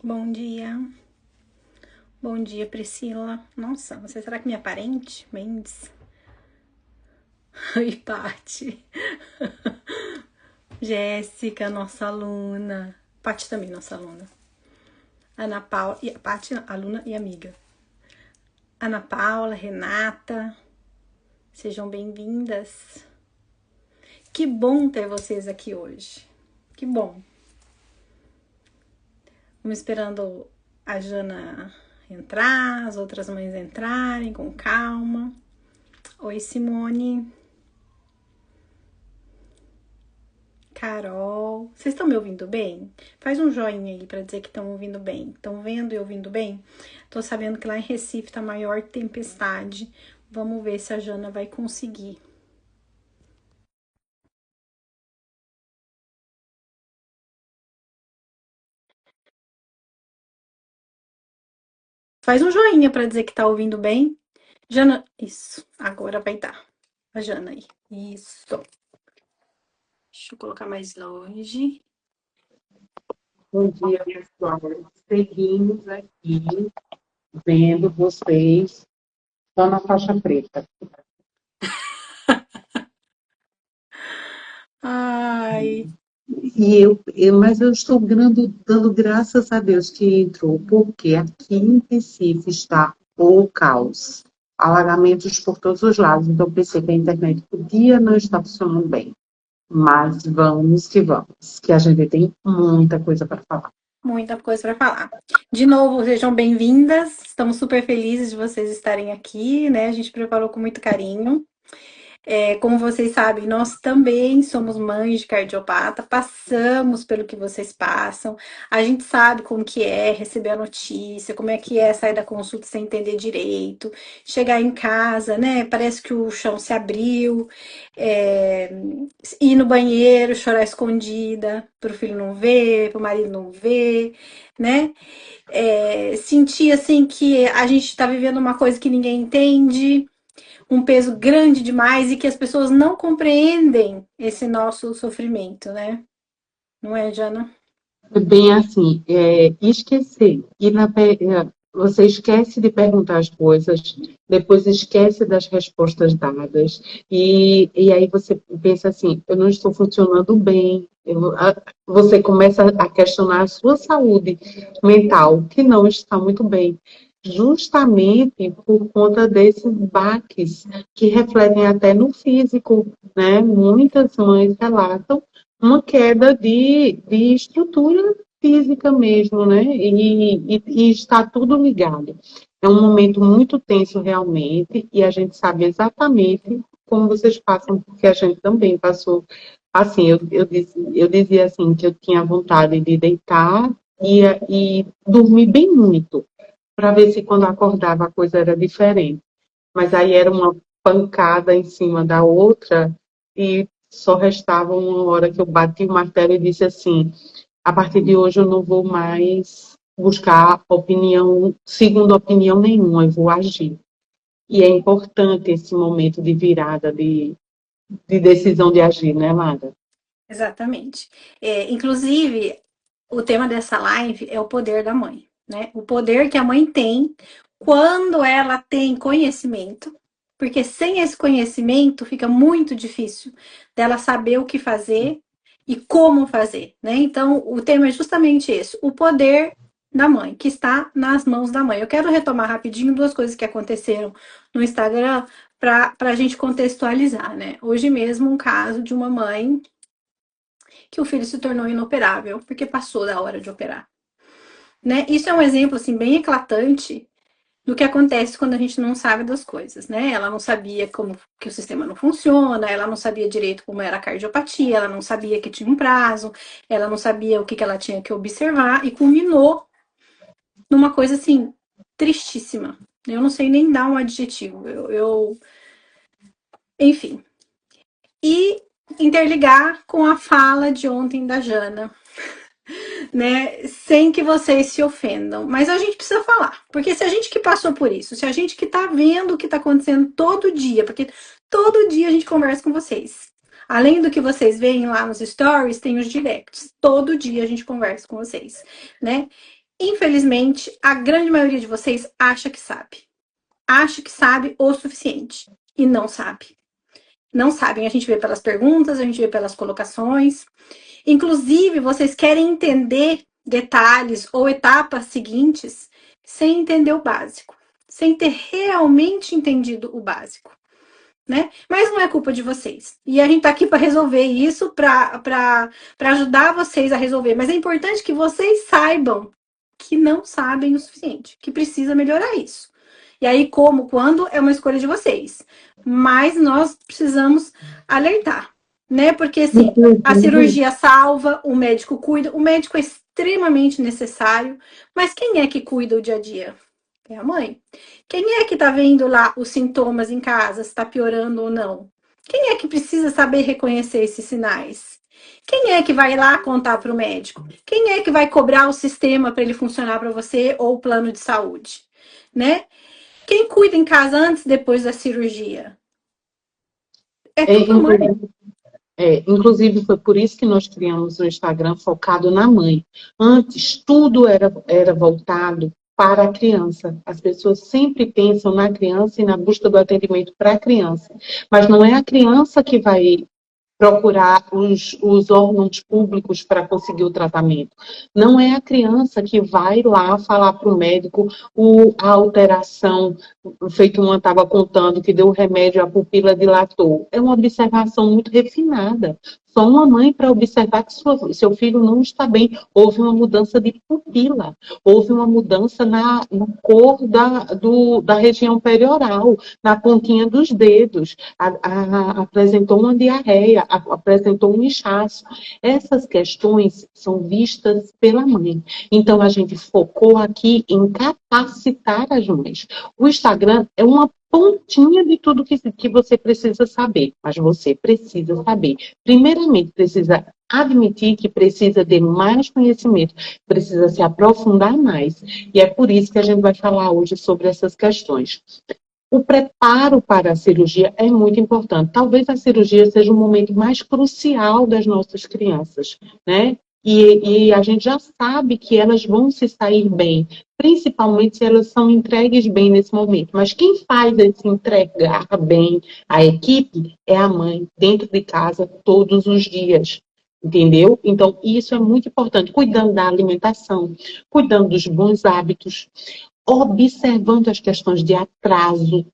Bom dia. Bom dia, Priscila. Nossa, você será que minha parente? Mendes. Oi, Pati. Jéssica, nossa aluna. Pati também, nossa aluna. Ana Paula, e Pati, aluna e amiga. Ana Paula, Renata, sejam bem-vindas. Que bom ter vocês aqui hoje. Que bom. Vamos esperando a Jana entrar, as outras mães entrarem com calma. Oi, Simone. Carol, vocês estão me ouvindo bem? Faz um joinha aí pra dizer que estão ouvindo bem. Estão vendo e ouvindo bem? Tô sabendo que lá em Recife tá maior tempestade. Vamos ver se a Jana vai conseguir. Faz um joinha pra dizer que tá ouvindo bem. Jana, isso. Agora vai dar. A Jana aí. Isso. Deixa eu colocar mais longe. Bom dia, pessoal. Seguimos aqui vendo vocês só na faixa preta. Ai, Mas eu estou dando graças a Deus que entrou, porque aqui em Recife está o caos. Alagamentos por todos os lados. Então, pensei que a internet podia não estar funcionando bem. Mas vamos, que a gente tem muita coisa para falar. muita coisa para falar. De novo, sejam bem-vindas. Estamos super felizes de vocês estarem aqui, né? A gente preparou com muito carinho. Como vocês sabem, nós também somos mães de cardiopata, passamos pelo que vocês passam. A gente sabe como que é receber a notícia, como é que é sair da consulta sem entender direito, chegar em casa, né? Parece que o chão se abriu, é, ir no banheiro, chorar escondida, para o filho não ver, para o marido não ver, né? Sentir assim que a gente está vivendo uma coisa que ninguém entende, um peso grande demais e que as pessoas não compreendem esse nosso sofrimento, né? Não é, Jana? É bem assim, esquecer. Você esquece de perguntar as coisas, depois esquece das respostas dadas, e aí você pensa assim, eu não estou funcionando bem. Você começa a questionar a sua saúde mental, que não está muito bem. Justamente por conta desses baques que refletem até no físico, né? Muitas mães relatam uma queda de estrutura física mesmo, né? E está tudo ligado. É um momento muito tenso realmente, e a gente sabe exatamente como vocês passam, porque a gente também passou. Assim, eu dizia assim que eu tinha vontade de deitar e dormir bem muito, para ver se quando acordava a coisa era diferente. Mas aí era uma pancada em cima da outra, e só restava uma hora que eu bati o martelo e disse assim: a partir de hoje eu não vou mais buscar opinião, segunda opinião nenhuma, eu vou agir. E é importante esse momento de virada, de decisão de agir, né, Mara? Exatamente. Inclusive, o tema dessa live é o poder da mãe, né? O poder que a mãe tem quando ela tem conhecimento, porque sem esse conhecimento fica muito difícil dela saber o que fazer e como fazer, né? Então, o tema é justamente esse, o poder da mãe, que está nas mãos da mãe. Eu quero retomar rapidinho duas coisas que aconteceram no Instagram para a gente contextualizar, né? Hoje mesmo, um caso de uma mãe que o filho se tornou inoperável porque passou da hora de operar, né? Isso é um exemplo assim bem eclatante do que acontece quando a gente não sabe das coisas, né? Ela não sabia como que o sistema não funciona, ela não sabia direito como era a cardiopatia, ela não sabia que tinha um prazo, ela não sabia o que ela tinha que observar e culminou numa coisa assim tristíssima. Eu não sei nem dar um adjetivo. Enfim. E interligar com a fala de ontem da Jana, né? Sem que vocês se ofendam. Mas a gente precisa falar, porque se a gente que passou por isso, se a gente que tá vendo o que tá acontecendo todo dia, porque todo dia a gente conversa com vocês. Além do que vocês veem lá nos stories, tem os directs. Todo dia a gente conversa com vocês, né? Infelizmente, a grande maioria de vocês acha que sabe. Acha que sabe o suficiente. E não sabe. Não sabem. A gente vê pelas perguntas, a gente vê pelas colocações. Inclusive, vocês querem entender detalhes ou etapas seguintes sem entender o básico. Sem ter realmente entendido o básico. Né? Mas não é culpa de vocês. E a gente tá aqui para resolver isso, para ajudar vocês a resolver. Mas é importante que vocês saibam que não sabem o suficiente, que precisa melhorar isso. E aí, como, quando, é uma escolha de vocês. Mas nós precisamos alertar, né? Porque, assim, a cirurgia salva, o médico cuida, o médico é extremamente necessário, mas quem é que cuida o dia a dia? É a mãe. Quem é que tá vendo lá os sintomas em casa, se está piorando ou não? Quem é que precisa saber reconhecer esses sinais? Quem é que vai lá contar para o médico? Quem é que vai cobrar o sistema para ele funcionar para você ou o plano de saúde? Né? Quem cuida em casa antes e depois da cirurgia? É tudo a mãe. Inclusive, foi por isso que nós criamos o Instagram focado na mãe. Antes, tudo era voltado para a criança. As pessoas sempre pensam na criança e na busca do atendimento para a criança. Mas não é a criança que vai procurar os órgãos públicos para conseguir o tratamento. Não é a criança que vai lá falar para o médico a alteração, feito uma estava contando, que deu o remédio, a pupila dilatou. É uma observação muito refinada. Só uma mãe para observar que seu filho não está bem. Houve uma mudança de pupila, houve uma mudança na cor da região perioral, na pontinha dos dedos, apresentou uma diarreia, apresentou um inchaço. Essas questões são vistas pela mãe. Então, a gente focou aqui em capacitar as mães. O Instagram é uma pontinha de tudo que você precisa saber, mas você precisa saber. Primeiramente, precisa admitir que precisa de mais conhecimento, precisa se aprofundar mais. E é por isso que a gente vai falar hoje sobre essas questões. O preparo para a cirurgia é muito importante. Talvez a cirurgia seja o momento mais crucial das nossas crianças, né? E a gente já sabe que elas vão se sair bem, principalmente se elas são entregues bem nesse momento. Mas quem faz esse entregar bem a equipe é a mãe, dentro de casa, todos os dias. Entendeu? Então, isso é muito importante. Cuidando da alimentação, cuidando dos bons hábitos, observando as questões de atraso.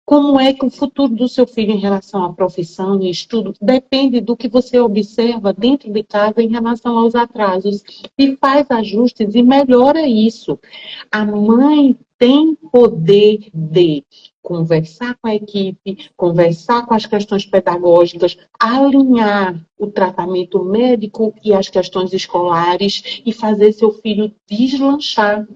Como é que o futuro do seu filho em relação à profissão e estudo depende do que você observa dentro de casa em relação aos atrasos e faz ajustes e melhora isso. A mãe tem poder de conversar com a equipe, conversar com as questões pedagógicas, alinhar o tratamento médico e as questões escolares e fazer seu filho deslanchar,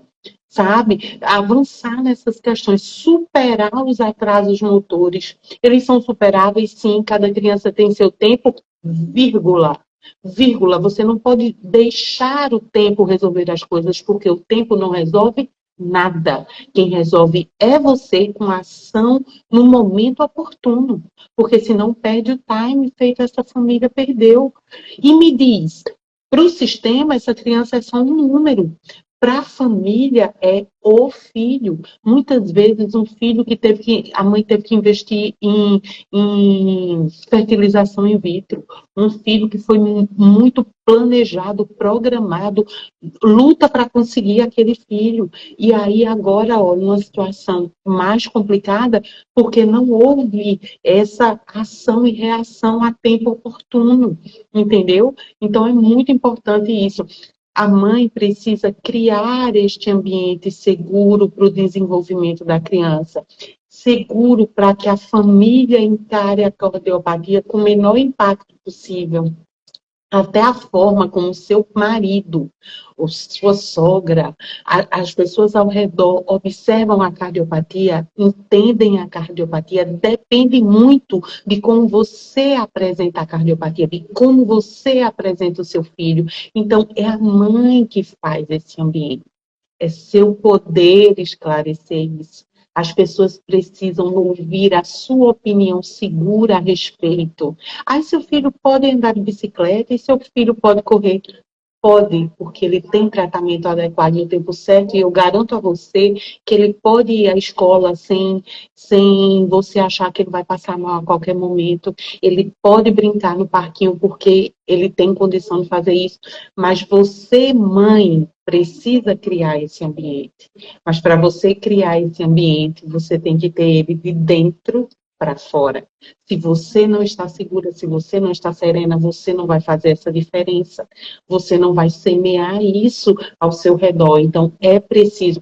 sabe? Avançar nessas questões, superar os atrasos motores. Eles são superáveis, sim, cada criança tem seu tempo, vírgula. Vírgula, você não pode deixar o tempo resolver as coisas, porque o tempo não resolve nada. Quem resolve é você com a ação no momento oportuno, porque senão perde o time feito essa família perdeu. E me diz, para o sistema, essa criança é só um número. Para a família é o filho. Muitas vezes um filho a mãe teve que investir em fertilização in vitro. Um filho que foi muito planejado, programado, luta para conseguir aquele filho. E aí agora, numa situação mais complicada, porque não houve essa ação e reação a tempo oportuno, entendeu? Então é muito importante isso. A mãe precisa criar este ambiente seguro para o desenvolvimento da criança, seguro para que a família encare a cardiopatia com o menor impacto possível. Até a forma como seu marido, ou sua sogra, as pessoas ao redor observam a cardiopatia, entendem a cardiopatia, depende muito de como você apresenta a cardiopatia, de como você apresenta o seu filho. Então, é a mãe que faz esse ambiente. É seu poder esclarecer isso. As pessoas precisam ouvir a sua opinião segura a respeito. Seu filho pode andar de bicicleta e seu filho pode correr. pode, porque ele tem tratamento adequado no tempo certo, e eu garanto a você que ele pode ir à escola sem você achar que ele vai passar mal a qualquer momento. Ele pode brincar no parquinho porque ele tem condição de fazer isso, mas você, mãe, precisa criar esse ambiente. Mas para você criar esse ambiente, você tem que ter ele de dentro para fora. Se você não está segura, se você não está serena, você não vai fazer essa diferença. Você não vai semear isso ao seu redor. Então, é preciso.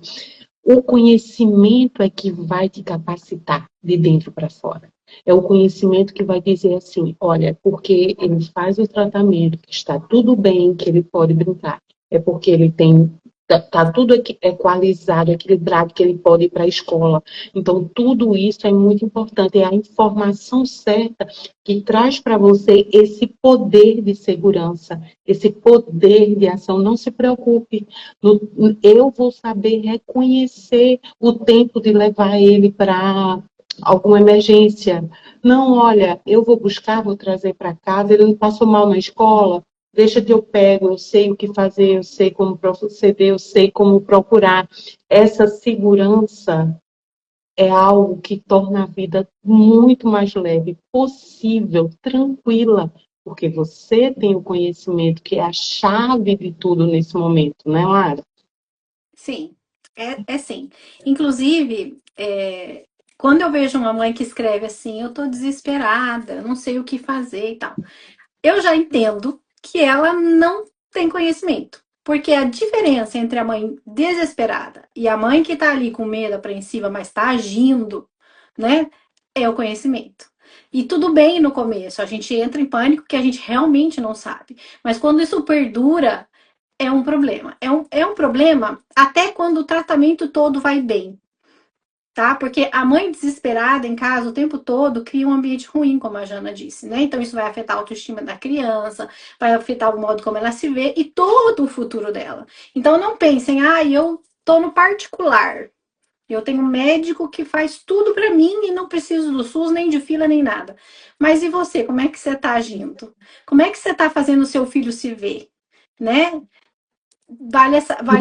O conhecimento é que vai te capacitar de dentro para fora. É o conhecimento que vai dizer assim, olha, porque ele faz o tratamento, que está tudo bem, que ele pode brincar. É porque ele tem tá tudo equalizado, equilibrado, que ele pode ir para a escola. Então, tudo isso é muito importante. É a informação certa que traz para você esse poder de segurança, esse poder de ação. Não se preocupe. Eu vou saber reconhecer o tempo de levar ele para alguma emergência. Não, olha, eu vou buscar, vou trazer para casa, ele não passou mal na escola, deixa que eu pego, eu sei o que fazer, eu sei como proceder, eu sei como procurar. Essa segurança é algo que torna a vida muito mais leve, possível, tranquila, porque você tem o conhecimento que é a chave de tudo nesse momento, né, Lara? Sim, é sim. Inclusive, quando eu vejo uma mãe que escreve assim, eu tô desesperada, não sei o que fazer e tal, eu já entendo que ela não tem conhecimento. Porque a diferença entre a mãe desesperada e a mãe que tá ali com medo, apreensiva, mas tá agindo, né? É o conhecimento. E tudo bem no começo, a gente entra em pânico que a gente realmente não sabe. Mas quando isso perdura, é um problema. É um problema até quando o tratamento todo vai bem, tá? Porque a mãe desesperada em casa o tempo todo cria um ambiente ruim, como a Jana disse, né? Então isso vai afetar a autoestima da criança, vai afetar o modo como ela se vê e todo o futuro dela. Então não pensem, eu tô no particular. Eu tenho um médico que faz tudo para mim e não preciso do SUS, nem de fila, nem nada. Mas e você? Como é que você tá agindo? Como é que você tá fazendo o seu filho se ver? Né? Vale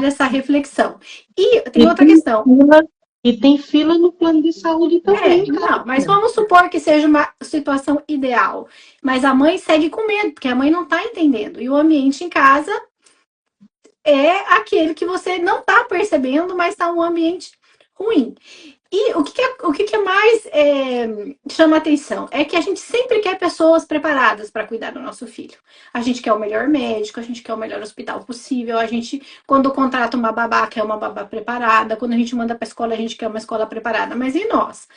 essa reflexão. E tem E outra tem questão. fila, e tem fila no plano de saúde também, Não, mas cara. vamos supor que seja uma situação ideal. Mas a mãe segue com medo, porque a mãe não está entendendo. E o ambiente em casa é aquele que você não está percebendo, mas está um ambiente ruim. E o que mais chama atenção é que a gente sempre quer pessoas preparadas para cuidar do nosso filho. A gente quer o melhor médico, a gente quer o melhor hospital possível. A gente, quando contrata uma babá, quer uma babá preparada. Quando a gente manda para a escola, a gente quer uma escola preparada. Mas e nós?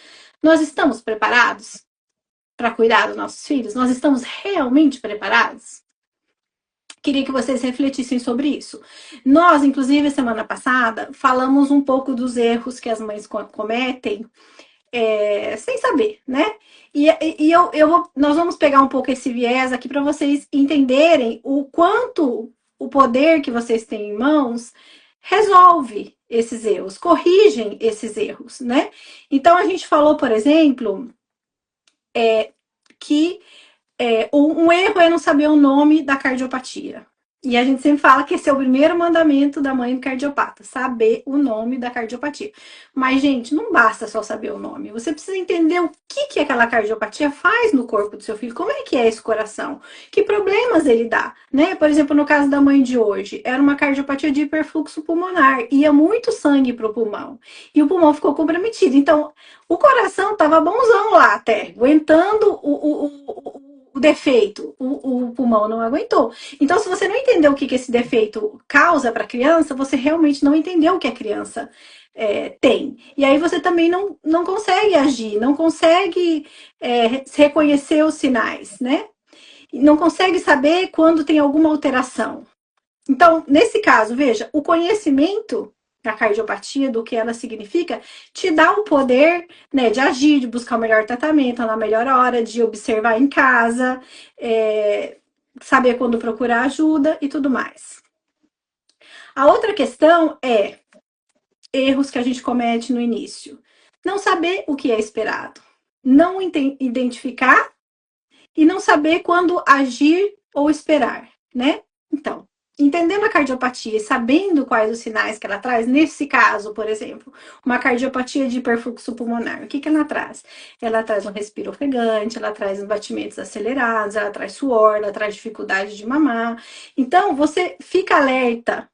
Nós estamos preparados para cuidar dos nossos filhos? Nós estamos realmente preparados? Queria que vocês refletissem sobre isso. Nós, inclusive, semana passada, falamos um pouco dos erros que as mães cometem sem saber, né? Nós vamos pegar um pouco esse viés aqui para vocês entenderem o quanto o poder que vocês têm em mãos resolve esses erros, corrigem esses erros, né? Então a gente falou, por exemplo, que um erro é não saber o nome da cardiopatia. E a gente sempre fala que esse é o primeiro mandamento da mãe do cardiopata, saber o nome da cardiopatia. Mas, gente, não basta só saber o nome. Você precisa entender o que aquela cardiopatia faz no corpo do seu filho, como é que é esse coração, que problemas ele dá, né? Por exemplo, no caso da mãe de hoje, era uma cardiopatia de hiperfluxo pulmonar, ia muito sangue para o pulmão, e o pulmão ficou comprometido. Então, o coração estava bonzão lá até, aguentando o defeito, o pulmão não aguentou. Então, se você não entendeu o que esse defeito causa para a criança, você realmente não entendeu o que a criança tem. E aí você também não consegue agir, não consegue reconhecer os sinais, né? Não consegue saber quando tem alguma alteração. Então, nesse caso, veja, o conhecimento da cardiopatia, do que ela significa, te dá o poder, né, de agir, de buscar o melhor tratamento na melhor hora, de observar em casa, saber quando procurar ajuda e tudo mais. A outra questão é erros que a gente comete no início. Não saber o que é esperado. Não identificar e não saber quando agir ou esperar, né? Então, Entendendo a cardiopatia e sabendo quais os sinais que ela traz, nesse caso, por exemplo, uma cardiopatia de hiperfluxo pulmonar, o que ela traz? Ela traz um respiro ofegante, ela traz batimentos acelerados, ela traz suor, ela traz dificuldade de mamar. Então, você fica alerta,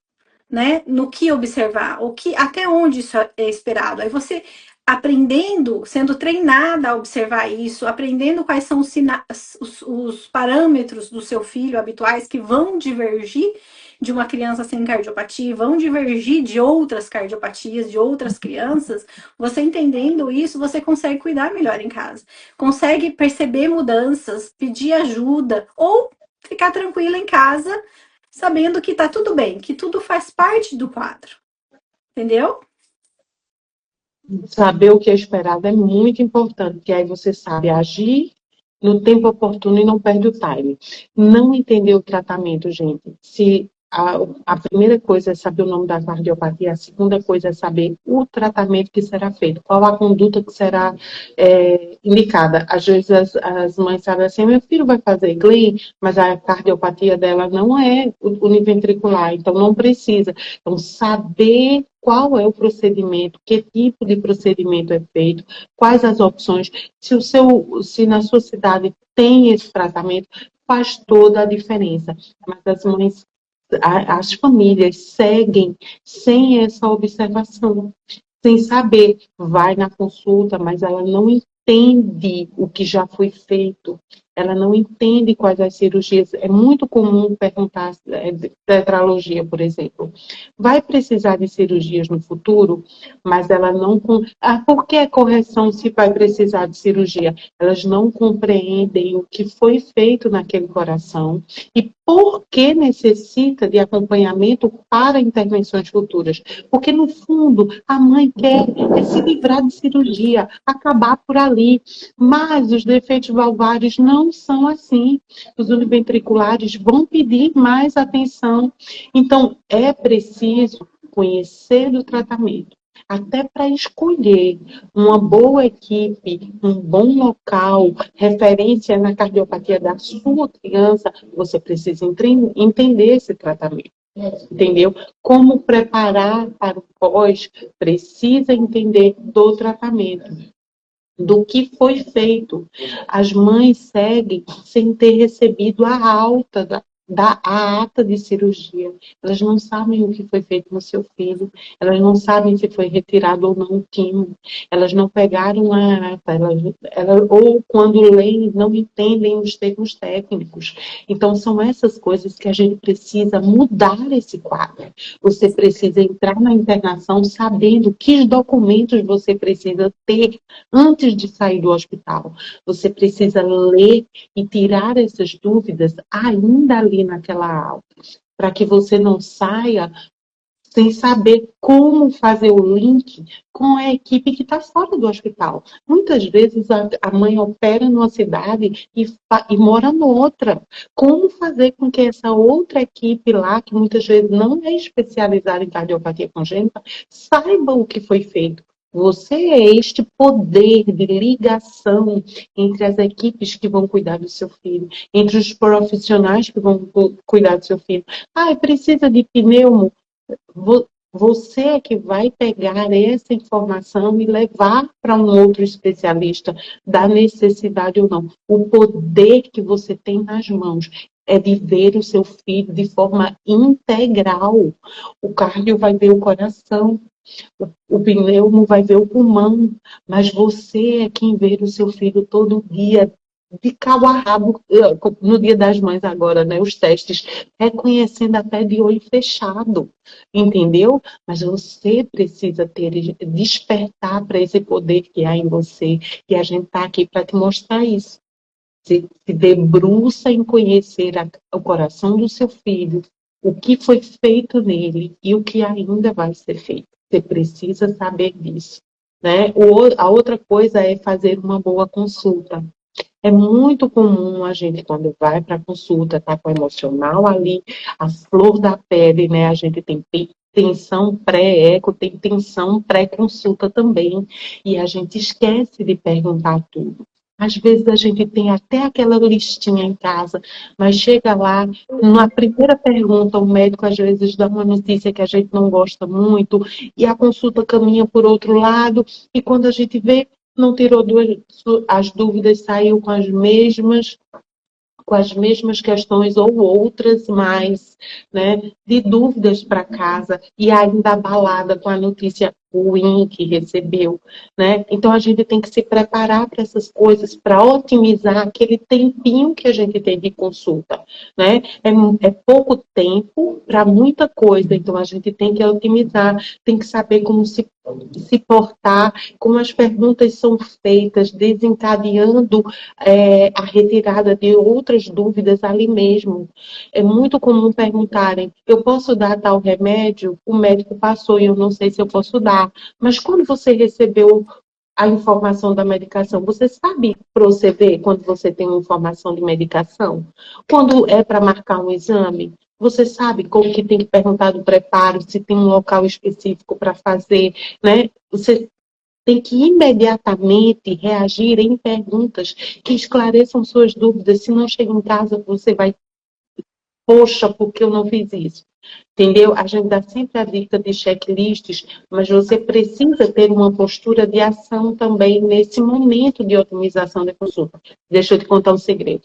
né, no que observar, o que, até onde isso é esperado. Aí você aprendendo, sendo treinada a observar isso, aprendendo quais são os parâmetros do seu filho habituais que vão divergir de uma criança sem cardiopatia, vão divergir de outras cardiopatias, de outras crianças, você entendendo isso, você consegue cuidar melhor em casa. Consegue perceber mudanças, pedir ajuda ou ficar tranquila em casa sabendo que tá tudo bem, que tudo faz parte do quadro. Entendeu? Saber o que é esperado é muito importante, porque aí você sabe agir no tempo oportuno e não perde o time. Não entender o tratamento, gente. Se a primeira coisa é saber o nome da cardiopatia, a segunda coisa é saber o tratamento que será feito, qual a conduta que será indicada. Às vezes as mães sabem assim, meu filho vai fazer Glen, mas a cardiopatia dela não é univentricular, então não precisa. Então, saber qual é o procedimento, que tipo de procedimento é feito, quais as opções, se na sua cidade tem esse tratamento, faz toda a diferença. Mas as mães, as famílias seguem sem essa observação, sem saber, vai na consulta, mas ela não entende o que já foi feito, ela não entende quais as cirurgias. É muito comum perguntar, tetralogia, por exemplo, vai precisar de cirurgias no futuro, mas ela não... por que a correção se vai precisar de cirurgia? Elas não compreendem o que foi feito naquele coração e por que necessita de acompanhamento para intervenções futuras. Porque, no fundo, a mãe quer se livrar de cirurgia, acabar por ali. Mas os defeitos valvares não são assim. Os univentriculares vão pedir mais atenção. Então, é preciso conhecer do tratamento, até para escolher uma boa equipe, um bom local, referência na cardiopatia da sua criança, você precisa entender esse tratamento. Entendeu? Como preparar para o pós, precisa entender do tratamento, do que foi feito. As mães seguem sem ter recebido a alta a ata de cirurgia. Elas não sabem o que foi feito no seu filho, elas não sabem se foi retirado ou não o quimo, elas não pegaram a ata, ou quando leem, não entendem os termos técnicos. Então, são essas coisas que a gente precisa mudar esse quadro. Você precisa entrar na internação sabendo que documentos você precisa ter antes de sair do hospital. Você precisa ler e tirar essas dúvidas ainda ali naquela aula, para que você não saia sem saber como fazer o link com a equipe que está fora do hospital. Muitas vezes a mãe opera numa cidade e mora noutra. Como fazer com que essa outra equipe lá, que muitas vezes não é especializada em cardiopatia congênita, saiba o que foi feito? Você é este poder de ligação entre as equipes que vão cuidar do seu filho, entre os profissionais que vão cuidar do seu filho. Precisa de pneumo? Você é que vai pegar essa informação e levar para um outro especialista da necessidade ou não. O poder que você tem nas mãos é de ver o seu filho de forma integral. O cardio vai ver o coração, o pneumo vai ver o pulmão, mas você é quem vê o seu filho todo dia, de cabo a rabo, no Dia das Mães agora, né, os testes, reconhecendo até de olho fechado, entendeu? Mas você precisa despertar para esse poder que há em você, e a gente está aqui para te mostrar isso. Se debruça em conhecer o coração do seu filho, o que foi feito nele e o que ainda vai ser feito. Você precisa saber disso. Né? A outra coisa é fazer uma boa consulta. É muito comum a gente, quando vai para a consulta, tá com o emocional ali, a flor da pele, né? A gente tem tensão pré-eco, tem tensão pré-consulta também. E a gente esquece de perguntar tudo. Às vezes a gente tem até aquela listinha em casa, mas chega lá, na primeira pergunta, o médico às vezes dá uma notícia que a gente não gosta muito, e a consulta caminha por outro lado, e quando a gente vê, não tirou as dúvidas, saiu com as mesmas questões ou outras mais, né, de dúvidas para casa e ainda abalada com a notícia ruim que recebeu, né? Então a gente tem que se preparar para essas coisas, para otimizar aquele tempinho que a gente tem de consulta, né? É pouco tempo para muita coisa, então a gente tem que otimizar, tem que saber como se portar, como as perguntas são feitas, desencadeando a retirada de outras dúvidas ali mesmo. É muito comum perguntarem: eu posso dar tal remédio? O médico passou e eu não sei se eu posso dar. Mas quando você recebeu a informação da medicação, você sabe proceder quando você tem uma informação de medicação? Quando é para marcar um exame? Você sabe como que tem que perguntar do preparo, se tem um local específico para fazer, né? Você tem que imediatamente reagir em perguntas que esclareçam suas dúvidas. Se não chega em casa, você vai, poxa, por que eu não fiz isso? Entendeu? A gente dá sempre a dica de checklists, mas você precisa ter uma postura de ação também nesse momento de otimização da consulta. Deixa eu te contar um segredo.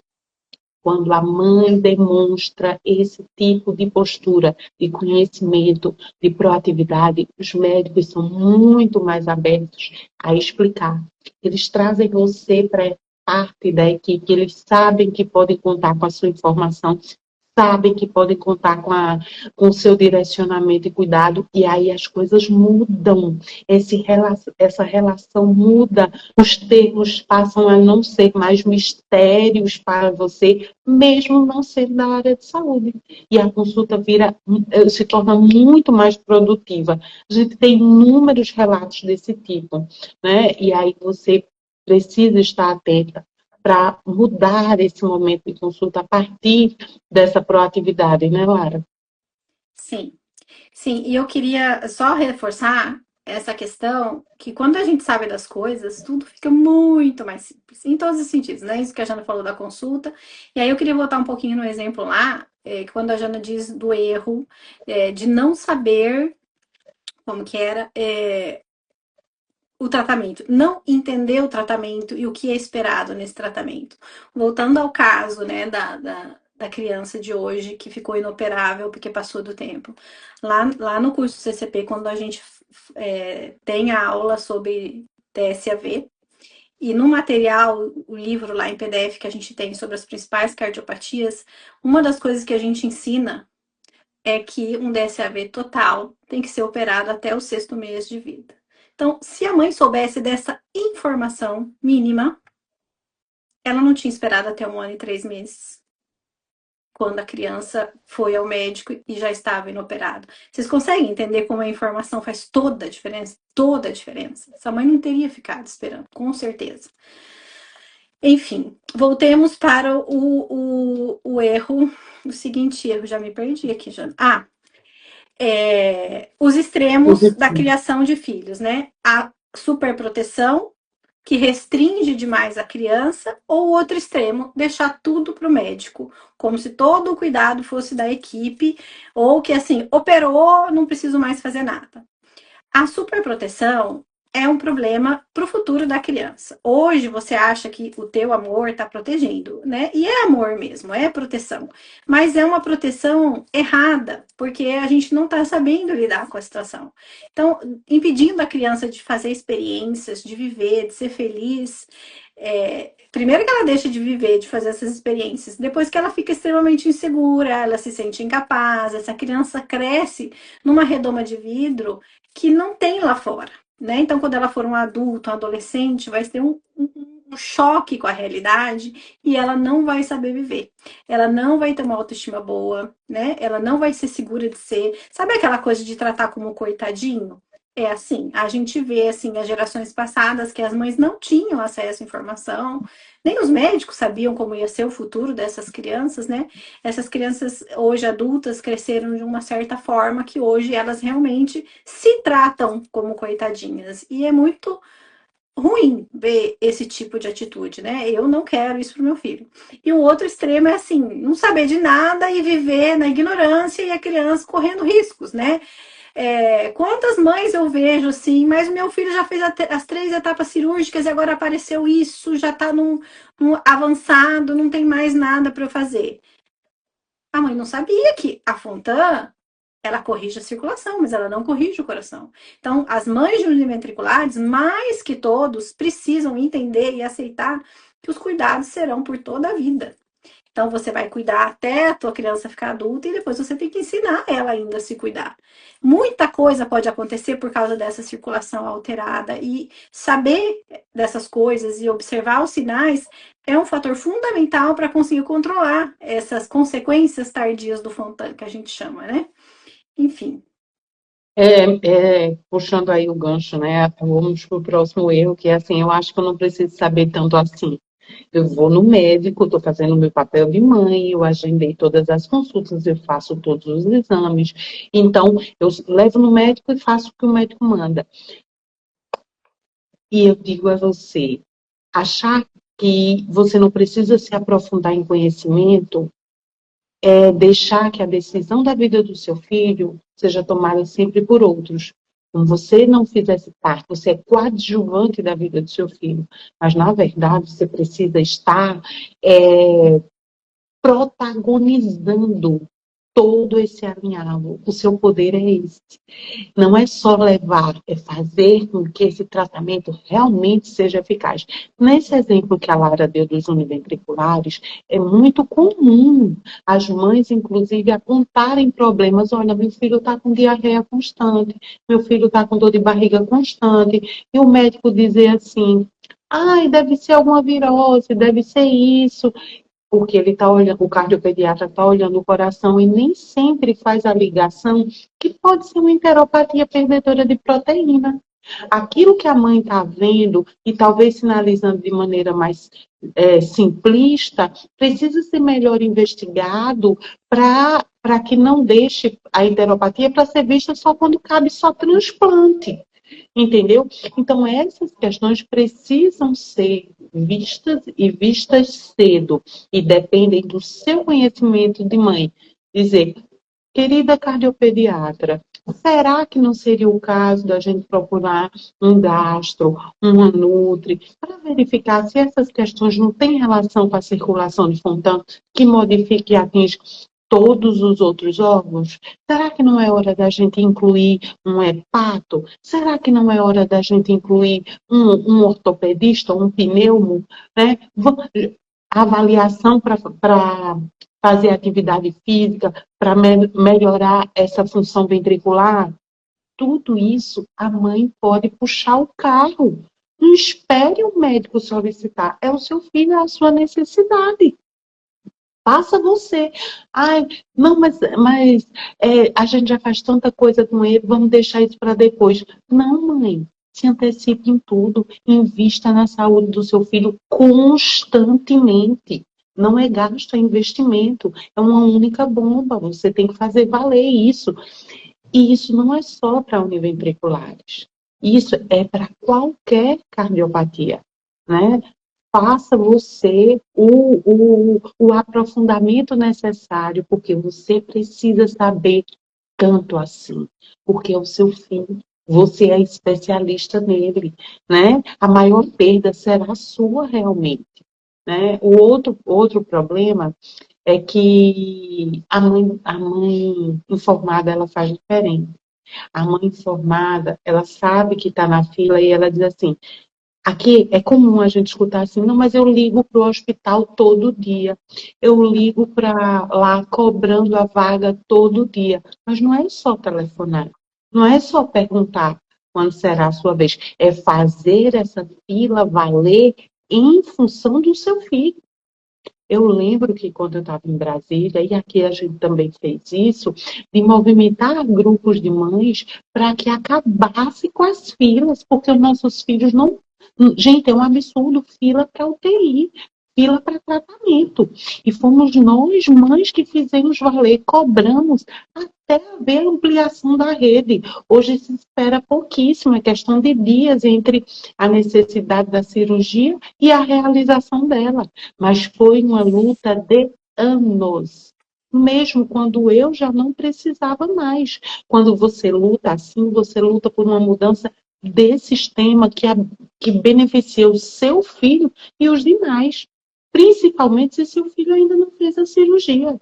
Quando a mãe demonstra esse tipo de postura, de conhecimento, de proatividade, os médicos são muito mais abertos a explicar. Eles trazem você para parte da equipe, eles sabem que podem contar com a sua informação, sabem que podem contar com o seu direcionamento e cuidado, e aí as coisas mudam. Essa relação muda, os termos passam a não ser mais mistérios para você, mesmo não sendo da área de saúde. E a consulta se torna muito mais produtiva. A gente tem inúmeros relatos desse tipo, né? E aí você precisa estar atenta para mudar esse momento de consulta a partir dessa proatividade, né, Lara? Sim, sim. E eu queria só reforçar essa questão que quando a gente sabe das coisas, tudo fica muito mais simples, em todos os sentidos, né? Isso que a Jana falou da consulta. E aí eu queria voltar um pouquinho no exemplo lá, quando a Jana diz do erro, de não saber como que era, o tratamento, não entender o tratamento e o que é esperado nesse tratamento. Voltando ao caso, né, da criança de hoje que ficou inoperável porque passou do tempo. Lá no curso CCP, quando a gente tem a aula sobre TSAV, e no material, o livro lá em PDF que a gente tem sobre as principais cardiopatias, uma das coisas que a gente ensina é que um DSAV total tem que ser operado até o sexto mês de vida. Então, se a mãe soubesse dessa informação mínima, ela não tinha esperado até 1 ano e 3 meses, quando a criança foi ao médico e já estava inoperado. Vocês conseguem entender como a informação faz toda a diferença? Toda a diferença. Essa mãe não teria ficado esperando, com certeza. Enfim, voltemos para o erro, o seguinte erro, já me perdi aqui, já. Os extremos da criação de filhos, né? A superproteção, que restringe demais a criança, ou o outro extremo, deixar tudo para o médico, como se todo o cuidado fosse da equipe, ou que assim, operou, não preciso mais fazer nada. A superproteção é um problema para o futuro da criança. Hoje você acha que o teu amor está protegendo, né? E é amor mesmo, é proteção. Mas é uma proteção errada, porque a gente não está sabendo lidar com a situação. Então, impedindo a criança de fazer experiências, de viver, de ser feliz. Primeiro que ela deixa de viver, de fazer essas experiências, depois que ela fica extremamente insegura, ela se sente incapaz, essa criança cresce numa redoma de vidro que não tem lá fora, né? Então, quando ela for um adulto, um adolescente, vai ter um choque com a realidade e ela não vai saber viver. Ela não vai ter uma autoestima boa, né? Ela não vai ser segura de ser. Sabe aquela coisa de tratar como coitadinho? É assim, a gente vê assim as gerações passadas que as mães não tinham acesso à informação, nem os médicos sabiam como ia ser o futuro dessas crianças, né? Essas crianças hoje adultas cresceram de uma certa forma que hoje elas realmente se tratam como coitadinhas. E é muito ruim ver esse tipo de atitude, né? Eu não quero isso pro meu filho. E o outro extremo é assim, não saber de nada e viver na ignorância e a criança correndo riscos, né? Quantas mães eu vejo assim, mas meu filho já fez as 3 etapas cirúrgicas e agora apareceu isso, já tá num avançado, não tem mais nada para eu fazer. A mãe não sabia que a Fontan ela corrige a circulação, mas ela não corrige o coração. Então, as mães de univentriculares, mais que todos, precisam entender e aceitar que os cuidados serão por toda a vida. Então, você vai cuidar até a tua criança ficar adulta e depois você tem que ensinar ela ainda a se cuidar. Muita coisa pode acontecer por causa dessa circulação alterada e saber dessas coisas e observar os sinais é um fator fundamental para conseguir controlar essas consequências tardias do Fontan, que a gente chama, né? Enfim. Puxando aí o gancho, né? Vamos para o próximo erro, que é assim, eu acho que eu não preciso saber tanto assim. Eu vou no médico, estou fazendo o meu papel de mãe, eu agendei todas as consultas, eu faço todos os exames. Então, eu levo no médico e faço o que o médico manda. E eu digo a você, achar que você não precisa se aprofundar em conhecimento é deixar que a decisão da vida do seu filho seja tomada sempre por outros. Como você não fizesse parte, você é coadjuvante da vida do seu filho, mas na verdade você precisa estar protagonizando todo esse alinhavo. O seu poder é esse. Não é só levar, é fazer com que esse tratamento realmente seja eficaz. Nesse exemplo que a Lara deu dos univentriculares, é muito comum as mães, inclusive, apontarem problemas. Olha, meu filho está com diarreia constante, meu filho está com dor de barriga constante, e o médico dizer assim, ai, deve ser alguma virose, deve ser isso, porque ele está olhando, o cardiopediatra está olhando o coração e nem sempre faz a ligação que pode ser uma enteropatia perdedora de proteína. Aquilo que a mãe está vendo e talvez sinalizando de maneira mais simplista, precisa ser melhor investigado para que não deixe a enteropatia para ser vista só quando cabe só transplante. Entendeu? Então, essas questões precisam ser vistas e vistas cedo e dependem do seu conhecimento de mãe. Dizer, querida cardiopediatra, será que não seria o caso da gente procurar um gastro, uma nutri, para verificar se essas questões não têm relação com a circulação de Fontan, que modifique e atinge todos os outros órgãos? Será que não é hora da gente incluir um hepato? Será que não é hora da gente incluir um ortopedista, um pneumo? Né? Avaliação para fazer atividade física, para melhorar essa função ventricular? Tudo isso a mãe pode puxar o carro. Não espere o médico solicitar. É o seu filho, é a sua necessidade. Faça você. Ai, não, mas a gente já faz tanta coisa com ele, vamos deixar isso para depois. Não, mãe. Se antecipe em tudo. Invista na saúde do seu filho constantemente. Não é gasto, é investimento. É uma única bomba. Você tem que fazer valer isso. E isso não é só para univentriculares. Isso é para qualquer cardiopatia, né? Faça você o aprofundamento necessário, porque você precisa saber tanto assim, porque é o seu filho, você é especialista nele, né? A maior perda será sua realmente, né? O outro problema é que a mãe informada, ela faz diferente. A mãe informada, ela sabe que está na fila e ela diz assim, aqui é comum a gente escutar assim, não, mas eu ligo para o hospital todo dia, eu ligo para lá cobrando a vaga todo dia. Mas não é só telefonar, não é só perguntar quando será a sua vez, é fazer essa fila valer em função do seu filho. Eu lembro que quando eu estava em Brasília, e aqui a gente também fez isso, de movimentar grupos de mães para que acabasse com as filas, porque os nossos filhos não. Gente, é um absurdo, fila para UTI, fila para tratamento. E fomos nós, mães, que fizemos valer, cobramos até haver ampliação da rede. Hoje se espera pouquíssimo, é questão de dias entre a necessidade da cirurgia e a realização dela. Mas foi uma luta de anos. Mesmo quando eu já não precisava mais. Quando você luta assim, você luta por uma mudança de sistema que beneficia o seu filho e os demais. Principalmente se seu filho ainda não fez a cirurgia.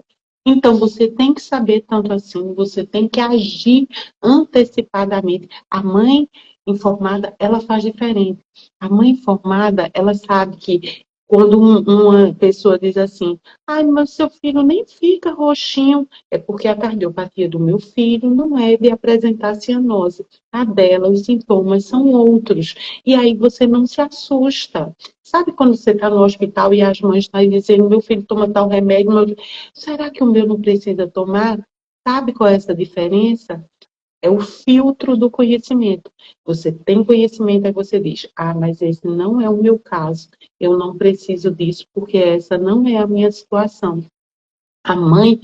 Então, você tem que saber tanto assim, você tem que agir antecipadamente. A mãe informada, ela faz diferente. A mãe informada, ela sabe que quando uma pessoa diz assim, ai, mas seu filho nem fica roxinho, é porque a cardiopatia do meu filho não é de apresentar cianose. A dela, os sintomas são outros. E aí você não se assusta. Sabe quando você está no hospital e as mães estão dizendo, meu filho toma tal remédio, será que o meu não precisa tomar? Sabe qual é essa diferença? É o filtro do conhecimento. Você tem conhecimento, aí você diz, ah, mas esse não é o meu caso. Eu não preciso disso, porque essa não é a minha situação. A mãe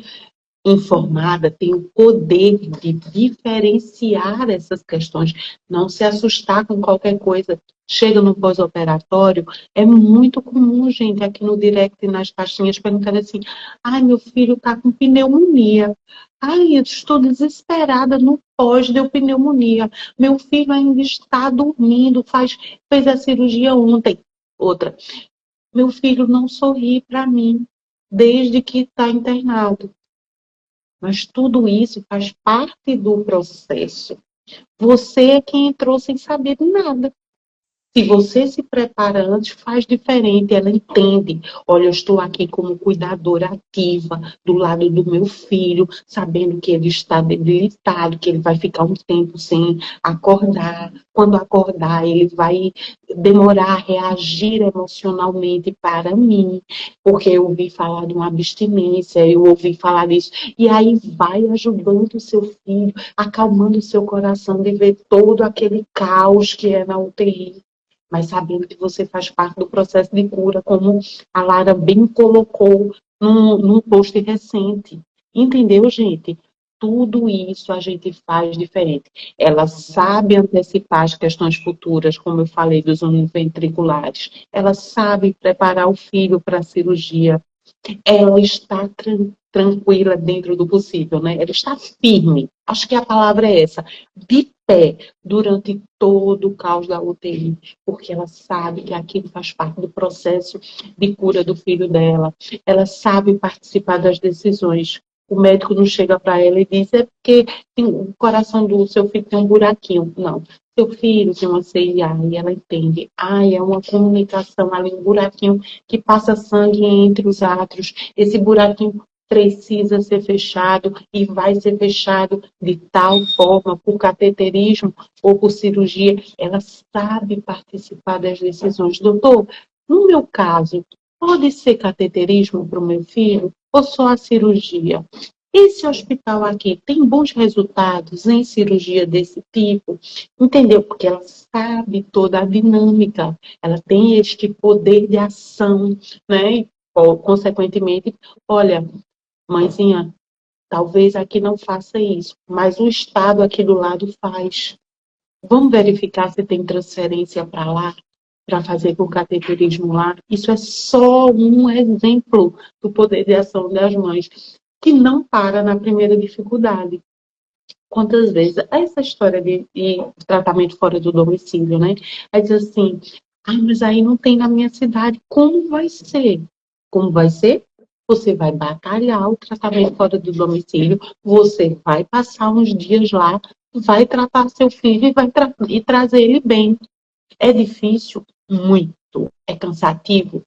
informada tem o poder de diferenciar essas questões, não se assustar com qualquer coisa. Chega no pós-operatório, é muito comum, gente, aqui no direct, nas caixinhas, perguntando assim, ai, meu filho está com pneumonia. Ai, eu estou desesperada no pós, deu pneumonia. Meu filho ainda está dormindo, fez a cirurgia ontem. Outra, meu filho não sorri para mim desde que está internado. Mas tudo isso faz parte do processo. Você é quem entrou sem saber de nada. Se você se prepara antes, faz diferente. Ela entende. Olha, eu estou aqui como cuidadora ativa do lado do meu filho, sabendo que ele está debilitado, que ele vai ficar um tempo sem acordar. Quando acordar, ele vai demorar a reagir emocionalmente para mim, porque eu ouvi falar de uma abstinência, eu ouvi falar disso. E aí vai ajudando o seu filho, acalmando o seu coração de ver todo aquele caos que é na UTI, mas sabendo que você faz parte do processo de cura, como a Lara bem colocou num post recente. Entendeu, gente? Tudo isso a gente faz diferente. Ela sabe antecipar as questões futuras, como eu falei, dos ventriculares. Ela sabe preparar o filho para a cirurgia. Ela está tranquila dentro do possível, né? Ela está firme. Acho que a palavra é essa. De pé durante todo o caos da UTI, porque ela sabe que aquilo faz parte do processo de cura do filho dela. Ela sabe participar das decisões. O médico não chega para ela e diz, é porque o coração do seu filho tem um buraquinho. Não. Seu filho tem uma CIA e ela entende. É uma comunicação ali, um buraquinho que passa sangue entre os átrios. Esse buraquinho precisa ser fechado e vai ser fechado de tal forma, por cateterismo ou por cirurgia. Ela sabe participar das decisões. Doutor, no meu caso, pode ser cateterismo para o meu filho ou só a cirurgia? Esse hospital aqui tem bons resultados em cirurgia desse tipo? Entendeu? Porque ela sabe toda a dinâmica, ela tem este poder de ação, né? Consequentemente, olha, mãezinha, talvez aqui não faça isso, mas o Estado aqui do lado faz. Vamos verificar se tem transferência para lá, para fazer com o cateterismo lá. Isso é só um exemplo do poder de ação das mães, que não para na primeira dificuldade. Quantas vezes, essa história de tratamento fora do domicílio, né? Aí diz assim, mas aí não tem na minha cidade. Como vai ser? Como vai ser? Você vai batalhar o tratamento fora do domicílio, você vai passar uns dias lá, vai tratar seu filho e trazer ele bem. É difícil? Muito. É cansativo?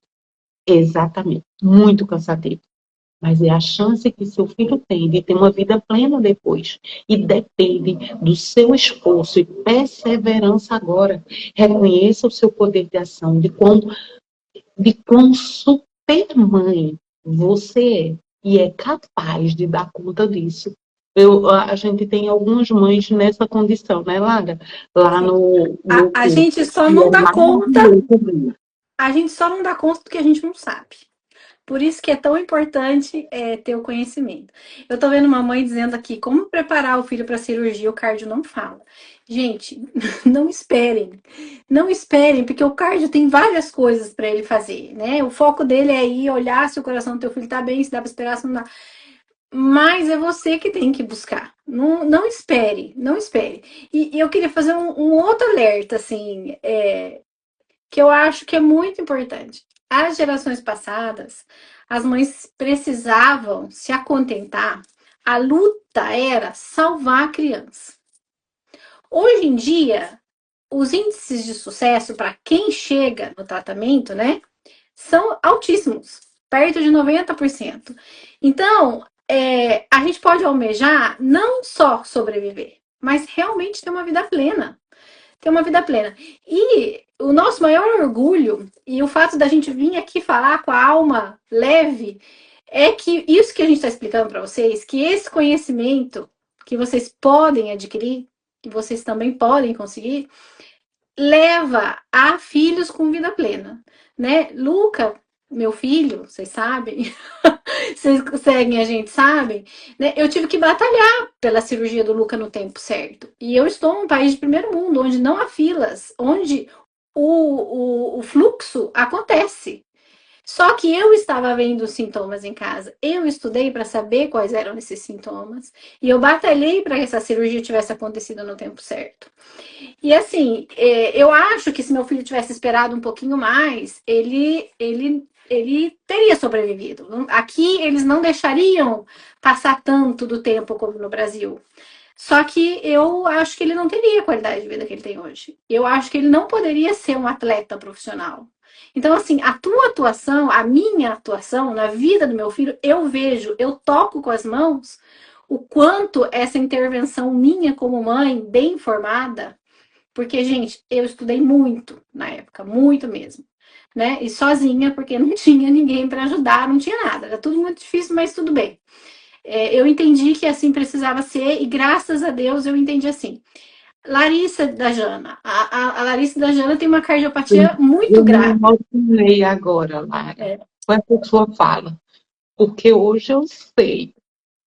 Exatamente. Muito cansativo. Mas é a chance que seu filho tem de ter uma vida plena depois. E depende do seu esforço e perseverança agora. Reconheça o seu poder de ação, de quão super mãe você é. E é capaz de dar conta disso. A gente tem algumas mães nessa condição, né, Lara? Lá no A gente curso. só E não é dá conta, maravilhoso. a gente só não dá conta do que a gente não sabe. Por isso que é tão importante ter o conhecimento. Eu tô vendo uma mãe dizendo aqui como preparar o filho para cirurgia, o cardio não fala. Gente, não esperem. Não esperem, porque o cardio tem várias coisas para ele fazer, né? O foco dele é ir olhar se o coração do teu filho tá bem, se dá para esperar, se não dá. Mas é você que tem que buscar. Não, não espere, não espere. E eu queria fazer um outro alerta, assim, que eu acho que é muito importante. As gerações passadas, as mães precisavam se acontentar. A luta era salvar a criança. Hoje em dia, os índices de sucesso para quem chega no tratamento, né, são altíssimos, perto de 90%. Então, a gente pode almejar não só sobreviver, mas realmente ter uma vida plena. Ter uma vida plena. E o nosso maior orgulho e o fato da gente vir aqui falar com a alma leve é que isso que a gente está explicando para vocês, que esse conhecimento que vocês podem adquirir, que vocês também podem conseguir, leva a filhos com vida plena, né? Luca, meu filho, vocês sabem, vocês seguem a gente, sabem, né? Eu tive que batalhar pela cirurgia do Luca no tempo certo. E eu estou num país de primeiro mundo, onde não há filas, onde o fluxo acontece. Só que eu estava vendo os sintomas em casa. Eu estudei para saber quais eram esses sintomas. E eu batalhei para que essa cirurgia tivesse acontecido no tempo certo. E assim, eu acho que se meu filho tivesse esperado um pouquinho mais, ele teria sobrevivido. Aqui eles não deixariam passar tanto do tempo como no Brasil. Só que eu acho que ele não teria a qualidade de vida que ele tem hoje. Eu acho que ele não poderia ser um atleta profissional. Então, assim, a tua atuação, a minha atuação na vida do meu filho, eu vejo, eu toco com as mãos o quanto essa intervenção minha como mãe, bem informada, porque, gente, eu estudei muito na época, muito mesmo, né? E sozinha, porque não tinha ninguém para ajudar, não tinha nada. Era tudo muito difícil, mas tudo bem. Eu entendi que assim precisava ser, e graças a Deus eu entendi assim. Larissa da Jana. A Larissa da Jana tem uma cardiopatia muito Eu me grave. emocionei agora, Lara, É, com essa sua fala, porque hoje eu sei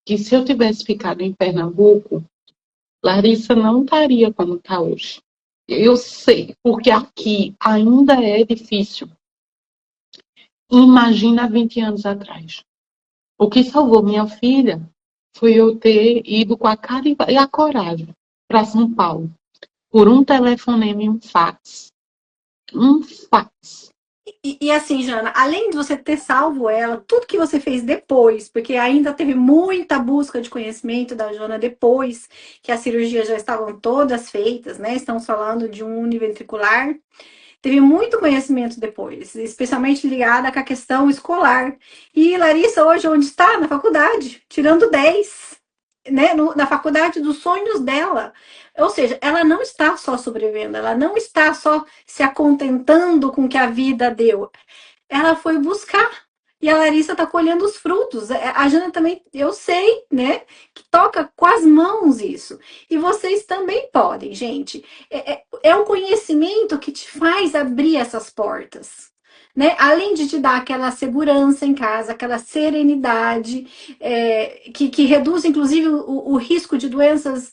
que se eu tivesse ficado em Pernambuco, Larissa não estaria como está hoje. Eu sei, porque aqui ainda é difícil. Imagina 20 anos atrás. O que salvou minha filha foi eu ter ido com a cara e a coragem para São Paulo, por um telefonema e um fax. Um fax. e assim, Jana, além de você ter salvo ela, tudo que você fez depois, porque ainda teve muita busca de conhecimento da Jana depois que as cirurgias já estavam todas feitas, né? Estamos falando de um univentricular. Teve muito conhecimento depois, especialmente ligada com a questão escolar. E Larissa, hoje, onde está? Na faculdade, tirando 10, né? Na faculdade dos sonhos dela. Ou seja, ela não está só sobrevivendo, ela não está só se acontentando com o que a vida deu. Ela foi buscar. E a Larissa está colhendo os frutos. A Jana também, eu sei, né? Que toca com as mãos isso. E vocês também podem, gente. É o conhecimento que te faz abrir essas portas. Né? Além de te dar aquela segurança em casa, aquela serenidade, que reduz, inclusive, o risco de doenças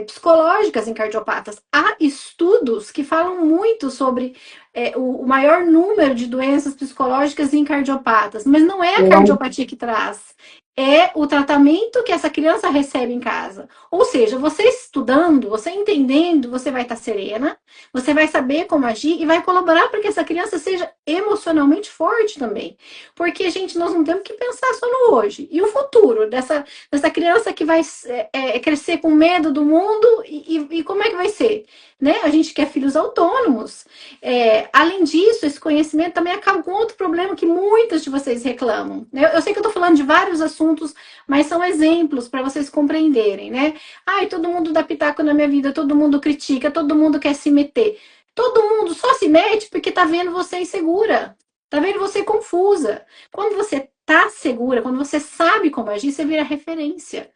psicológicas em cardiopatas. Há estudos que falam muito sobre o maior número de doenças psicológicas em cardiopatas, mas não é a cardiopatia que traz, é o tratamento que essa criança recebe em casa. Ou seja, você estudando, você entendendo, você vai estar serena, você vai saber como agir e vai colaborar para que essa criança seja emocionalmente forte também. Porque, gente, nós não temos que pensar só no hoje. E o futuro dessa criança que vai crescer com medo do mundo e como é que vai ser? Né? A gente quer filhos autônomos. Além disso, esse conhecimento também acaba com outro problema que muitas de vocês reclamam. Eu sei que eu estou falando de vários assuntos, mas são exemplos para vocês compreenderem, né? Ai, todo mundo dá pitaco na minha vida, todo mundo critica, todo mundo quer se meter. Todo mundo só se mete porque tá vendo você insegura, tá vendo você confusa. Quando você tá segura, quando você sabe como agir, você vira referência.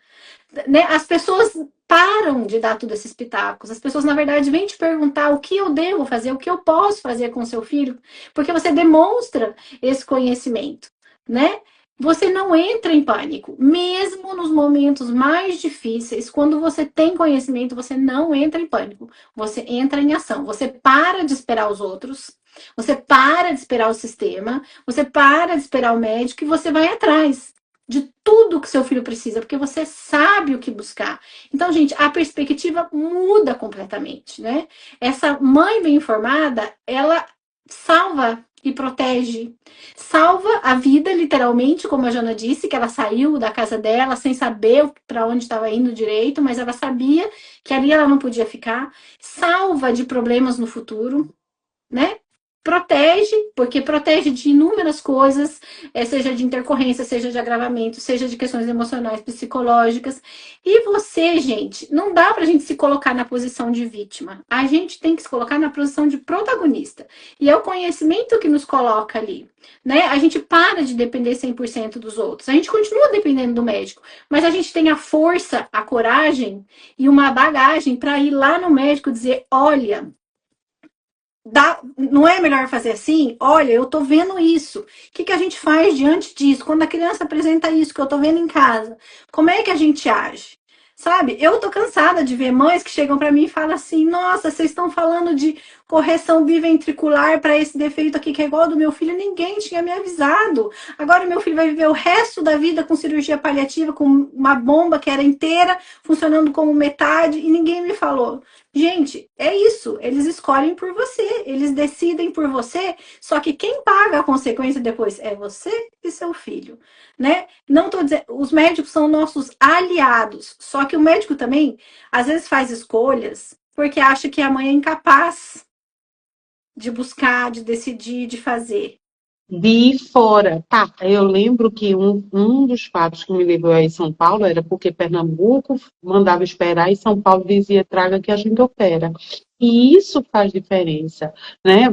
Né? As pessoas param de dar todos esses pitacos. As pessoas, na verdade, vêm te perguntar o que eu devo fazer, o que eu posso fazer com o seu filho, porque você demonstra esse conhecimento. né? Você não entra em pânico, mesmo nos momentos mais difíceis, quando você tem conhecimento, você não entra em pânico, você entra em ação, você para de esperar os outros, você para de esperar o sistema, você para de esperar o médico e você vai atrás de tudo que seu filho precisa, porque você sabe o que buscar. Então, gente, a perspectiva muda completamente, né? Essa mãe bem informada, ela salva e protege. Salva a vida, literalmente, como a Jana disse, que ela saiu da casa dela sem saber para onde estava indo direito, mas ela sabia que ali ela não podia ficar. Salva de problemas no futuro, né? Protege, porque protege de inúmeras coisas, seja de intercorrência, seja de agravamento, seja de questões emocionais, psicológicas. E você, gente, não dá pra gente se colocar na posição de vítima. A gente tem que se colocar na posição de protagonista. E é o conhecimento que nos coloca ali, né? A gente para de depender 100% dos outros. A gente continua dependendo do médico, mas a gente tem a força, a coragem e uma bagagem para ir lá no médico e dizer: olha, não é melhor fazer assim? Olha, eu tô vendo isso. O que, que a gente faz diante disso? Quando a criança apresenta isso que eu tô vendo em casa, como é que a gente age? Sabe? Eu tô cansada de ver mães que chegam para mim e falam assim: nossa, vocês estão falando de correção biventricular para esse defeito aqui que é igual ao do meu filho. Ninguém tinha me avisado. Agora o meu filho vai viver o resto da vida com cirurgia paliativa, com uma bomba que era inteira, funcionando como metade, e ninguém me falou. Gente, é isso. Eles escolhem por você, eles decidem por você. Só que quem paga a consequência depois é você e seu filho, né? Não tô dizendo, os médicos são nossos aliados. Só que o médico também, às vezes, faz escolhas porque acha que a mãe é incapaz de buscar, de decidir, de fazer. De fora, tá, eu lembro que um dos fatos que me levou aí em São Paulo era porque Pernambuco mandava esperar e São Paulo dizia: traga que a gente opera. E isso faz diferença, né?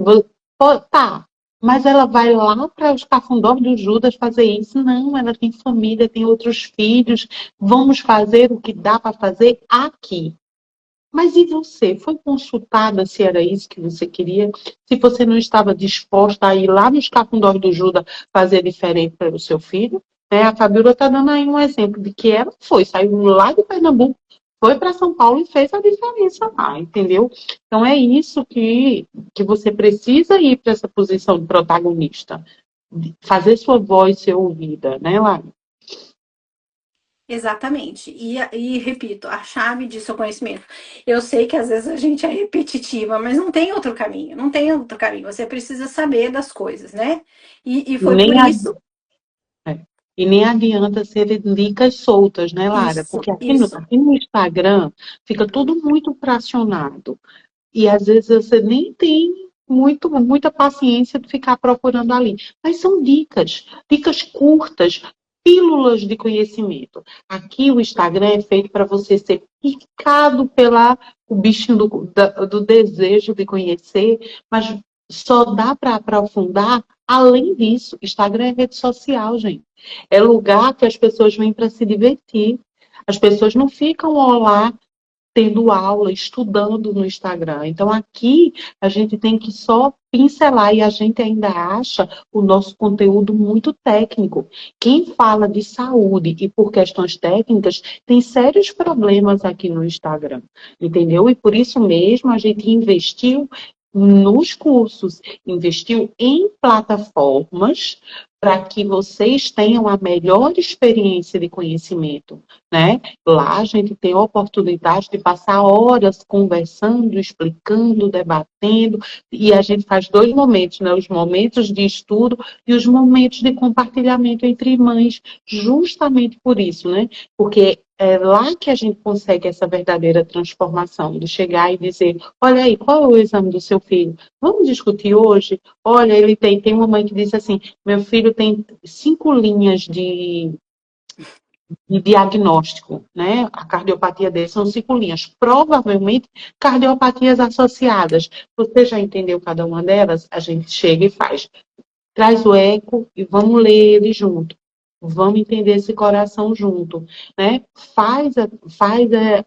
Tá, mas ela vai lá para os cafundós do Judas fazer isso? Não, ela tem família, tem outros filhos, vamos fazer o que dá para fazer aqui. Mas e você? Foi consultada se era isso que você queria? Se você não estava disposta a ir lá nos cafundós do Judas fazer diferente para o seu filho? Né? A Fabíola está dando aí um exemplo de que ela foi, saiu lá de Pernambuco, foi para São Paulo e fez a diferença lá, entendeu? Então é isso que você precisa ir para essa posição de protagonista. Fazer sua voz ser ouvida, né, Lara? Exatamente. E repito, a chave disso é o conhecimento. Eu sei que às vezes a gente é repetitiva, mas não tem outro caminho. Não tem outro caminho. Você precisa saber das coisas, né? E foi por Nem isso. É. E nem adianta serem dicas soltas, né, Lara? Isso, Porque aqui no, isso. aqui no Instagram fica tudo muito fracionado. E às vezes você nem tem muita paciência de ficar procurando ali. Mas são dicas, dicas curtas, pílulas de conhecimento. Aqui o Instagram é feito para você ser picado pela o bichinho do desejo de conhecer, mas só dá para aprofundar além disso. Instagram é rede social, gente. É lugar que as pessoas vêm para se divertir. As pessoas não ficam lá tendo aula, estudando no Instagram. Então, aqui a gente tem que só pincelar e a gente ainda acha o nosso conteúdo muito técnico. Quem fala de saúde e por questões técnicas tem sérios problemas aqui no Instagram, entendeu? E por isso mesmo a gente investiu nos cursos, investiu em plataformas para que vocês tenham a melhor experiência de conhecimento, né? Lá a gente tem a oportunidade de passar horas conversando, explicando, debatendo, e a gente faz dois momentos, né? Os momentos de estudo e os momentos de compartilhamento entre mães, justamente por isso, né? Porque é lá que a gente consegue essa verdadeira transformação, de chegar e dizer: olha aí, qual é o exame do seu filho? Vamos discutir hoje? Olha, ele tem uma mãe que diz assim: meu filho tem 5 linhas de diagnóstico, né? A cardiopatia dele são 5 linhas, provavelmente cardiopatias associadas. Você já entendeu cada uma delas? A gente chega e faz. Traz o eco e vamos ler ele junto. Vamos entender esse coração junto, né? Faz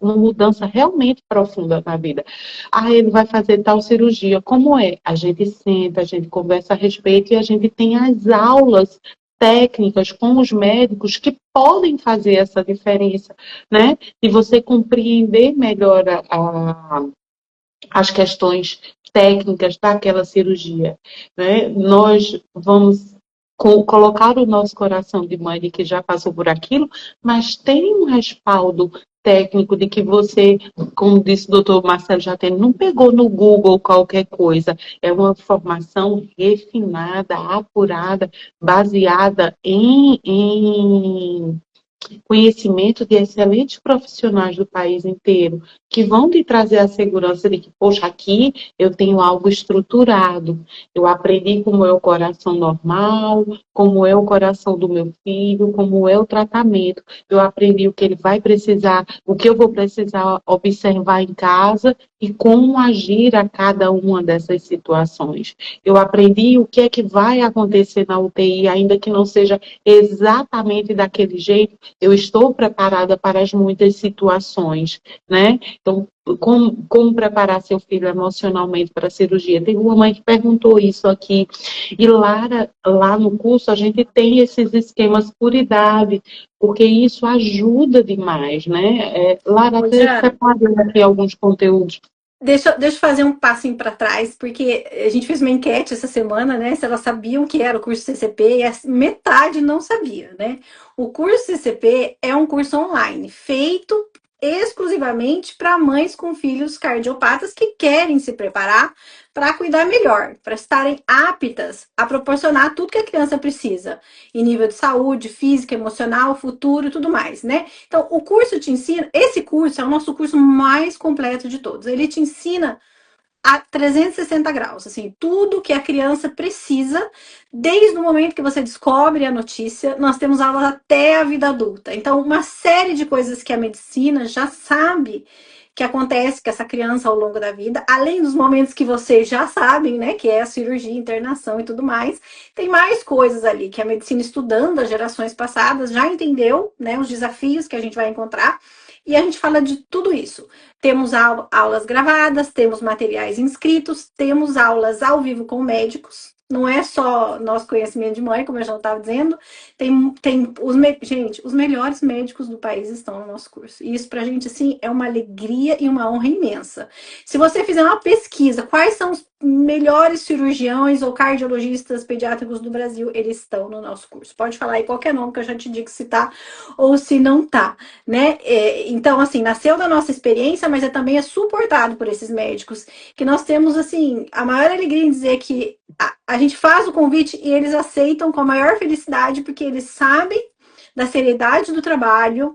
uma mudança realmente profunda na vida. Ah, ele vai fazer tal cirurgia. Como é? A gente senta, a gente conversa a respeito e a gente tem as aulas técnicas com os médicos que podem fazer essa diferença, né? De você compreender melhor as questões técnicas daquela cirurgia, né? Nós vamos colocar o nosso coração de mãe de que já passou por aquilo, mas tem um respaldo técnico de que você, como disse o doutor Marcelo Jatene, não pegou no Google qualquer coisa, é uma formação refinada, apurada, baseada em conhecimento de excelentes profissionais do país inteiro, que vão te trazer a segurança de que, poxa, aqui eu tenho algo estruturado, eu aprendi como é o coração normal, como é o coração do meu filho, como é o tratamento, eu aprendi o que ele vai precisar, o que eu vou precisar observar em casa e como agir a cada uma dessas situações. Eu aprendi o que é que vai acontecer na UTI, ainda que não seja exatamente daquele jeito, eu estou preparada para as muitas situações, né? Então, como preparar seu filho emocionalmente para a cirurgia? Tem uma mãe que perguntou isso aqui. E lá no curso a gente tem esses esquemas por idade, porque isso ajuda demais, né? Lara, Ô, até Jana, separei aqui alguns conteúdos. deixa eu fazer um passinho para trás, porque a gente fez uma enquete essa semana, né? Se elas sabiam que era o curso CCP, e metade não sabia, né? O curso CCP é um curso online feito exclusivamente para mães com filhos cardiopatas que querem se preparar para cuidar melhor, para estarem aptas a proporcionar tudo que a criança precisa, em nível de saúde, física, emocional, futuro e tudo mais, né? Então, o curso te ensina, esse curso é o nosso curso mais completo de todos. Ele te ensina a 360 graus, assim, tudo que a criança precisa, desde o momento que você descobre a notícia, nós temos aulas até a vida adulta. Então, uma série de coisas que a medicina já sabe que acontece com essa criança ao longo da vida, além dos momentos que vocês já sabem, né, que é a cirurgia, internação e tudo mais, tem mais coisas ali que a medicina estudando as gerações passadas já entendeu, né, os desafios que a gente vai encontrar, e a gente fala de tudo isso. Temos aulas gravadas, temos materiais inscritos, temos aulas ao vivo com médicos. Não é só nosso conhecimento de mãe, como eu já estava dizendo. Gente, os melhores médicos do país estão no nosso curso. E isso pra gente, assim, é uma alegria e uma honra imensa. Se você fizer uma pesquisa, quais são os melhores cirurgiões ou cardiologistas pediátricos do Brasil, eles estão no nosso curso. Pode falar aí qualquer nome que eu já te digo se tá ou se não tá, né? Então, assim, nasceu da nossa experiência, mas também é suportado por esses médicos, que nós temos, assim, a maior alegria em dizer que a gente faz o convite e eles aceitam com a maior felicidade, porque eles sabem da seriedade do trabalho,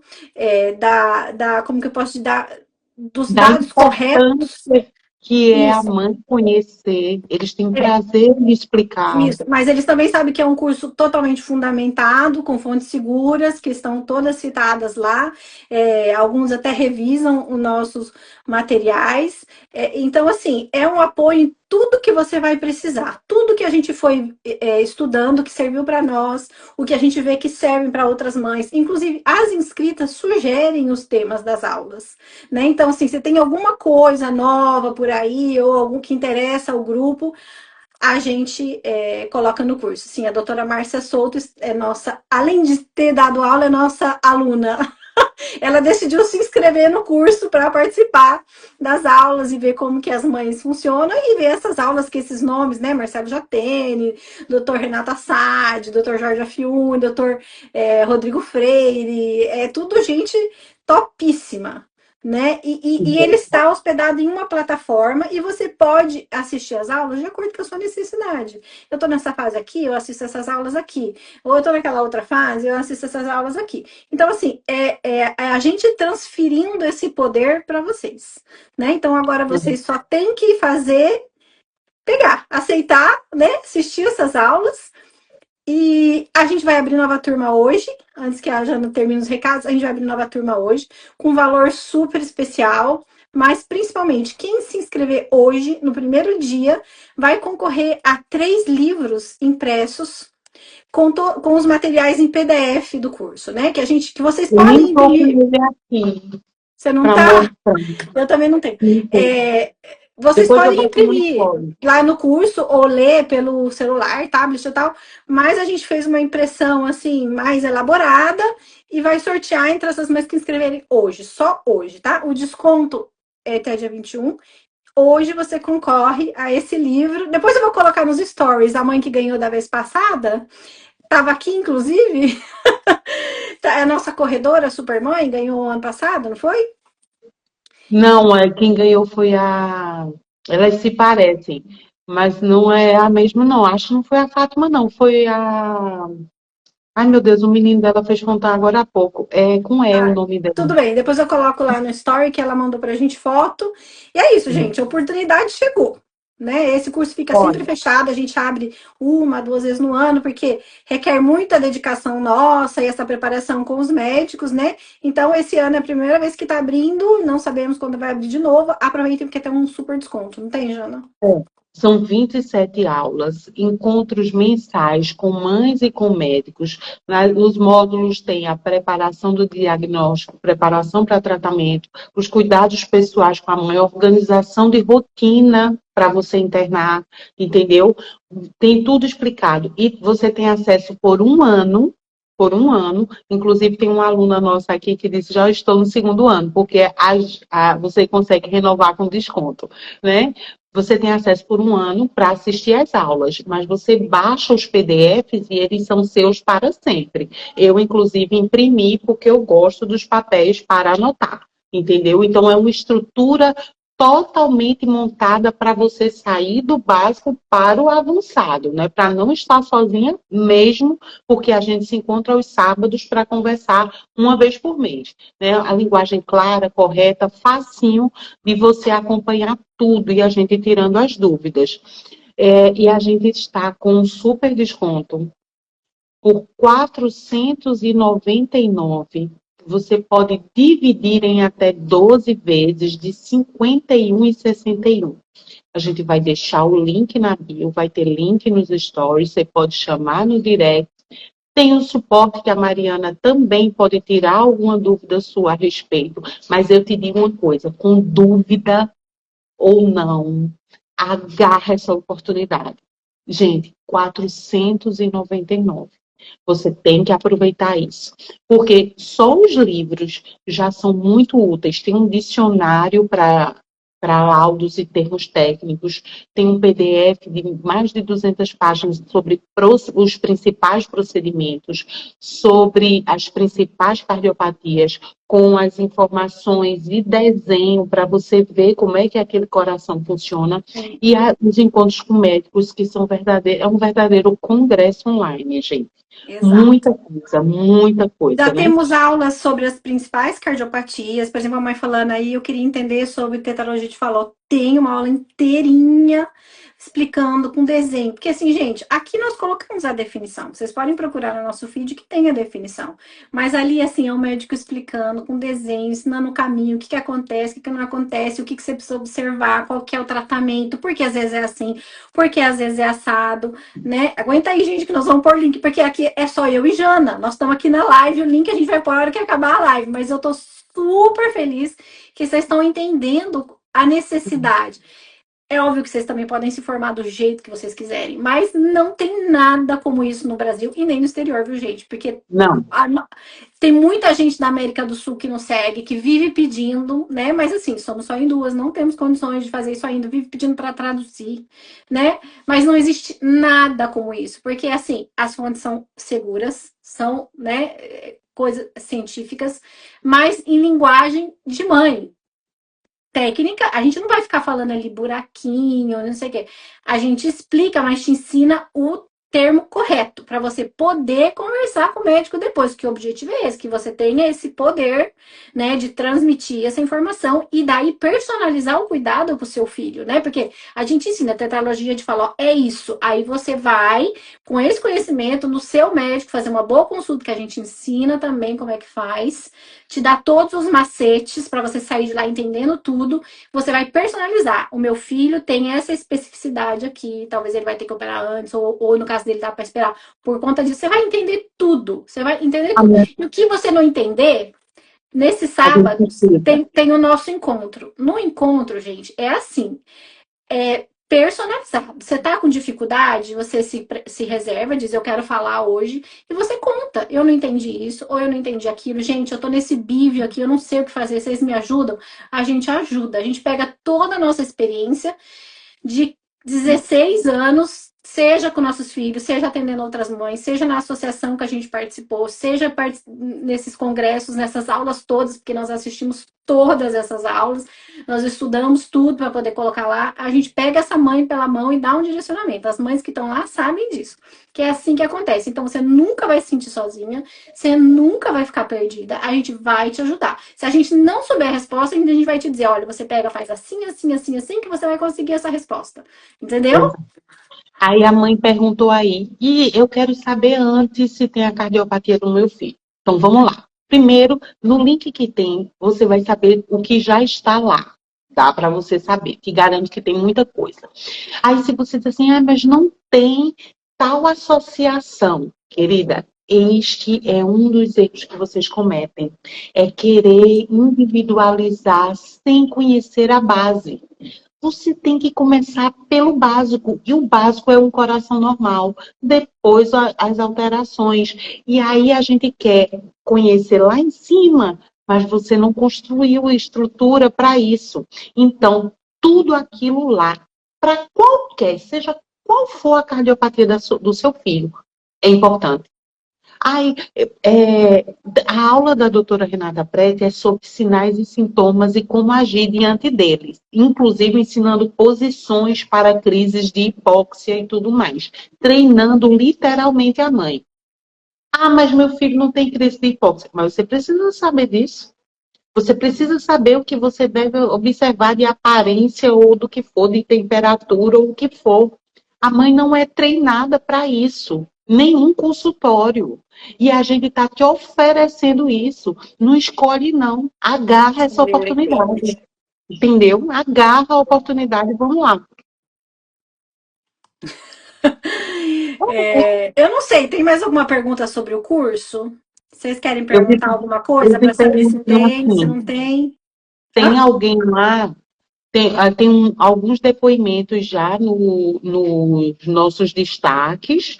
como que eu posso te dar, dos Da dados corretos. importância que é a Isso. mãe conhecer, eles têm prazer em explicar. Isso, mas eles também sabem que é um curso totalmente fundamentado, com fontes seguras, que estão todas citadas lá. Alguns até revisam os nossos materiais. Então, assim, é um apoio em tudo que você vai precisar. Tudo que a gente foi estudando, que serviu para nós, o que a gente vê que serve para outras mães. Inclusive, as inscritas sugerem os temas das aulas, né? Então, assim, se tem alguma coisa nova por aí, ou algum que interessa ao grupo, a gente coloca no curso. Sim, a doutora Márcia Souto é nossa, além de ter dado aula, é nossa aluna. Ela decidiu se inscrever no curso para participar das aulas e ver como que as mães funcionam e ver essas aulas que esses nomes, né? Marcelo Jatene, doutor Renato Assad, doutor Jorge Afiuni, doutor Rodrigo Freire, é tudo gente topíssima, né? E ele está hospedado em uma plataforma e você pode assistir as aulas de acordo com a sua necessidade. Eu estou nessa fase aqui, eu assisto essas aulas aqui. Ou eu estou naquela outra fase, eu assisto essas aulas aqui. Então, assim, é a gente transferindo esse poder para vocês, né? Então, agora vocês só têm que fazer, pegar, aceitar, né? Assistir essas aulas. E a gente vai abrir nova turma hoje, antes que a Jana termine os recados, a gente vai abrir nova turma hoje, com um valor super especial, mas principalmente quem se inscrever hoje, no primeiro dia, vai concorrer a 3 livros impressos com os materiais em PDF do curso, né? Que vocês Eu nem podem estou com imprimir. ele aqui Você não para tá? mostrar. Eu também não tenho. Vocês Depois eu podem boto no imprimir story. lá no curso ou ler pelo celular, tablet e tal, mas a gente fez uma impressão assim mais elaborada e vai sortear entre essas mães que inscreverem hoje, só hoje, tá? O desconto é até dia 21. Hoje você concorre a esse livro. Depois eu vou colocar nos stories a mãe que ganhou da vez passada. Estava aqui, inclusive. É a nossa corredora, Supermãe, ganhou ano passado, não foi? Não, quem ganhou foi a. Elas se parecem, mas não é a mesma, não. Acho que não foi a Fátima, não. Foi a. Ai, meu Deus, o menino dela fez contar agora há pouco. É com E o Ah, nome dela. tudo bem, depois eu coloco lá no story que ela mandou pra gente foto. E é isso, gente, a oportunidade chegou. Né? Esse curso fica sempre Olha, fechado, a gente abre uma, duas vezes no ano, porque requer muita dedicação nossa e essa preparação com os médicos, né? Então, esse ano é a primeira vez que está abrindo, não sabemos quando vai abrir de novo. Aproveitem porque tem um super desconto, não tem, Jana? são 27 aulas, encontros mensais com mães e com médicos. Os módulos têm a preparação do diagnóstico, preparação para tratamento, os cuidados pessoais com a mãe, organização de rotina para você internar, entendeu? Tem tudo explicado. E você tem acesso por um ano. Inclusive, tem uma aluna nossa aqui que disse: já estou no segundo ano, porque você consegue renovar com desconto, né? Você tem acesso por um ano para assistir às aulas, mas você baixa os PDFs e eles são seus para sempre. Eu, inclusive, imprimi porque eu gosto dos papéis para anotar, entendeu? Então, é uma estrutura totalmente montada para você sair do básico para o avançado, né? Para não estar sozinha mesmo, porque a gente se encontra aos sábados para conversar uma vez por mês, né? A linguagem clara, correta, facinho de você acompanhar tudo e a gente tirando as dúvidas. E a gente está com um super desconto por R$ 499. Você pode dividir em até 12 vezes de R$ 51,61. A gente vai deixar o link na bio, vai ter link nos stories, você pode chamar no direct. Tem o suporte que a Mariana também pode tirar alguma dúvida sua a respeito. Mas eu te digo uma coisa, com dúvida ou não, agarra essa oportunidade. Gente, 499. Você tem que aproveitar isso. Porque só os livros já são muito úteis. Tem um dicionário para laudos e termos técnicos, tem um PDF de mais de 200 páginas sobre os principais procedimentos, sobre as principais cardiopatias, com as informações e desenho para você ver como é que aquele coração funciona, e os encontros com médicos, que são é um verdadeiro congresso online, gente. Exato. Muita Já coisa, né? temos aulas sobre as principais cardiopatias. Por exemplo, a mãe falando aí, eu queria entender sobre tetralogia, a gente falou, tem uma aula inteirinha explicando com desenho. Porque assim, gente, aqui nós colocamos a definição. Vocês podem procurar no nosso feed que tem a definição. Mas ali, assim, é o médico explicando com desenho, ensinando o caminho, o que acontece, o que não acontece, o que você precisa observar, qual que é o tratamento, porque às vezes é assim, porque às vezes é assado, né? Aguenta aí, gente, que nós vamos pôr link, porque aqui é só eu e Jana. Nós estamos aqui na live, o link a gente vai pôr a hora que acabar a live, mas eu tô super feliz que vocês estão entendendo a necessidade. É óbvio que vocês também podem se formar do jeito que vocês quiserem, mas não tem nada como isso no Brasil e nem no exterior, viu, gente? Porque Não, tem muita gente da América do Sul que não segue, que vive pedindo, né? Mas assim, somos só em duas, não temos condições de fazer isso ainda, vive pedindo para traduzir, né? Mas não existe nada como isso, porque assim, as fontes são seguras, são, né, coisas científicas, mas em linguagem de mãe. Técnica, a gente não vai ficar falando ali buraquinho, não sei o quê. A gente explica, mas te ensina o termo correto para você poder conversar com o médico depois, que o objetivo é esse, que você tenha esse poder, né, de transmitir essa informação e daí personalizar o cuidado para o seu filho, né? Porque a gente ensina a tetralogia de falar, ó, é isso. Aí você vai com esse conhecimento no seu médico fazer uma boa consulta que a gente ensina também como é que faz, te dá todos os macetes para você sair de lá entendendo tudo. Você vai personalizar. O meu filho tem essa especificidade aqui, talvez ele vai ter que operar antes, ou no caso dele dá para esperar. Por conta disso, você vai entender tudo. Você vai entender tudo. E o que você não entender, Nesses A gente sábados precisa. tem o nosso encontro. No encontro, gente, é assim, é personalizado. Você tá com dificuldade, você se reserva, diz eu quero falar hoje, e você conta. Eu não entendi isso, ou eu não entendi aquilo. Gente, eu tô nesse bívio aqui, eu não sei o que fazer, vocês me ajudam? A gente ajuda. A gente pega toda a nossa experiência de 16 anos, seja com nossos filhos, seja atendendo outras mães, seja na associação que a gente participou, seja nesses congressos, nessas aulas todas, porque nós assistimos todas essas aulas, nós estudamos tudo para poder colocar lá. A gente pega essa mãe pela mão e dá um direcionamento. As mães que estão lá sabem disso, que é assim que acontece. Então você nunca vai se sentir sozinha, você nunca vai ficar perdida, a gente vai te ajudar. Se a gente não souber a resposta, a gente vai te dizer, olha, você pega, faz assim, assim, assim, assim, que você vai conseguir essa resposta. Entendeu? Aí a mãe perguntou aí, e eu quero saber antes se tem a cardiopatia do meu filho. Então vamos lá. Primeiro, no link que tem, você vai saber o que já está lá. Dá para você saber, que garante que tem muita coisa. Aí se você diz assim, mas não tem tal associação, querida, este é um dos erros que vocês cometem. É querer individualizar sem conhecer a base. Você tem que começar pelo básico, e o básico é um coração normal, depois as alterações. E aí a gente quer conhecer lá em cima, mas você não construiu estrutura para isso. Então, tudo aquilo lá, para qualquer, seja qual for a cardiopatia do seu filho, é importante. Aí, a aula da doutora Renata Prete é sobre sinais e sintomas e como agir diante deles, inclusive ensinando posições para crises de hipóxia e tudo mais, treinando literalmente a mãe. Ah, mas meu filho não tem crise de hipóxia. Mas você precisa saber disso. Você precisa saber o que você deve observar de aparência ou do que for, de temperatura ou o que for. A mãe não é treinada para isso, nenhum consultório. E a gente está te oferecendo isso. Não escolhe, não. Agarra essa oportunidade. Entendeu? Agarra a oportunidade e vamos lá. Eu não sei, tem mais alguma pergunta sobre o curso? Vocês querem Eu vi, perguntar alguma eu coisa vi para saber se perguntando tem, se assim, não tem? tem Hã? alguém lá. Tem alguns depoimentos já nos nossos destaques.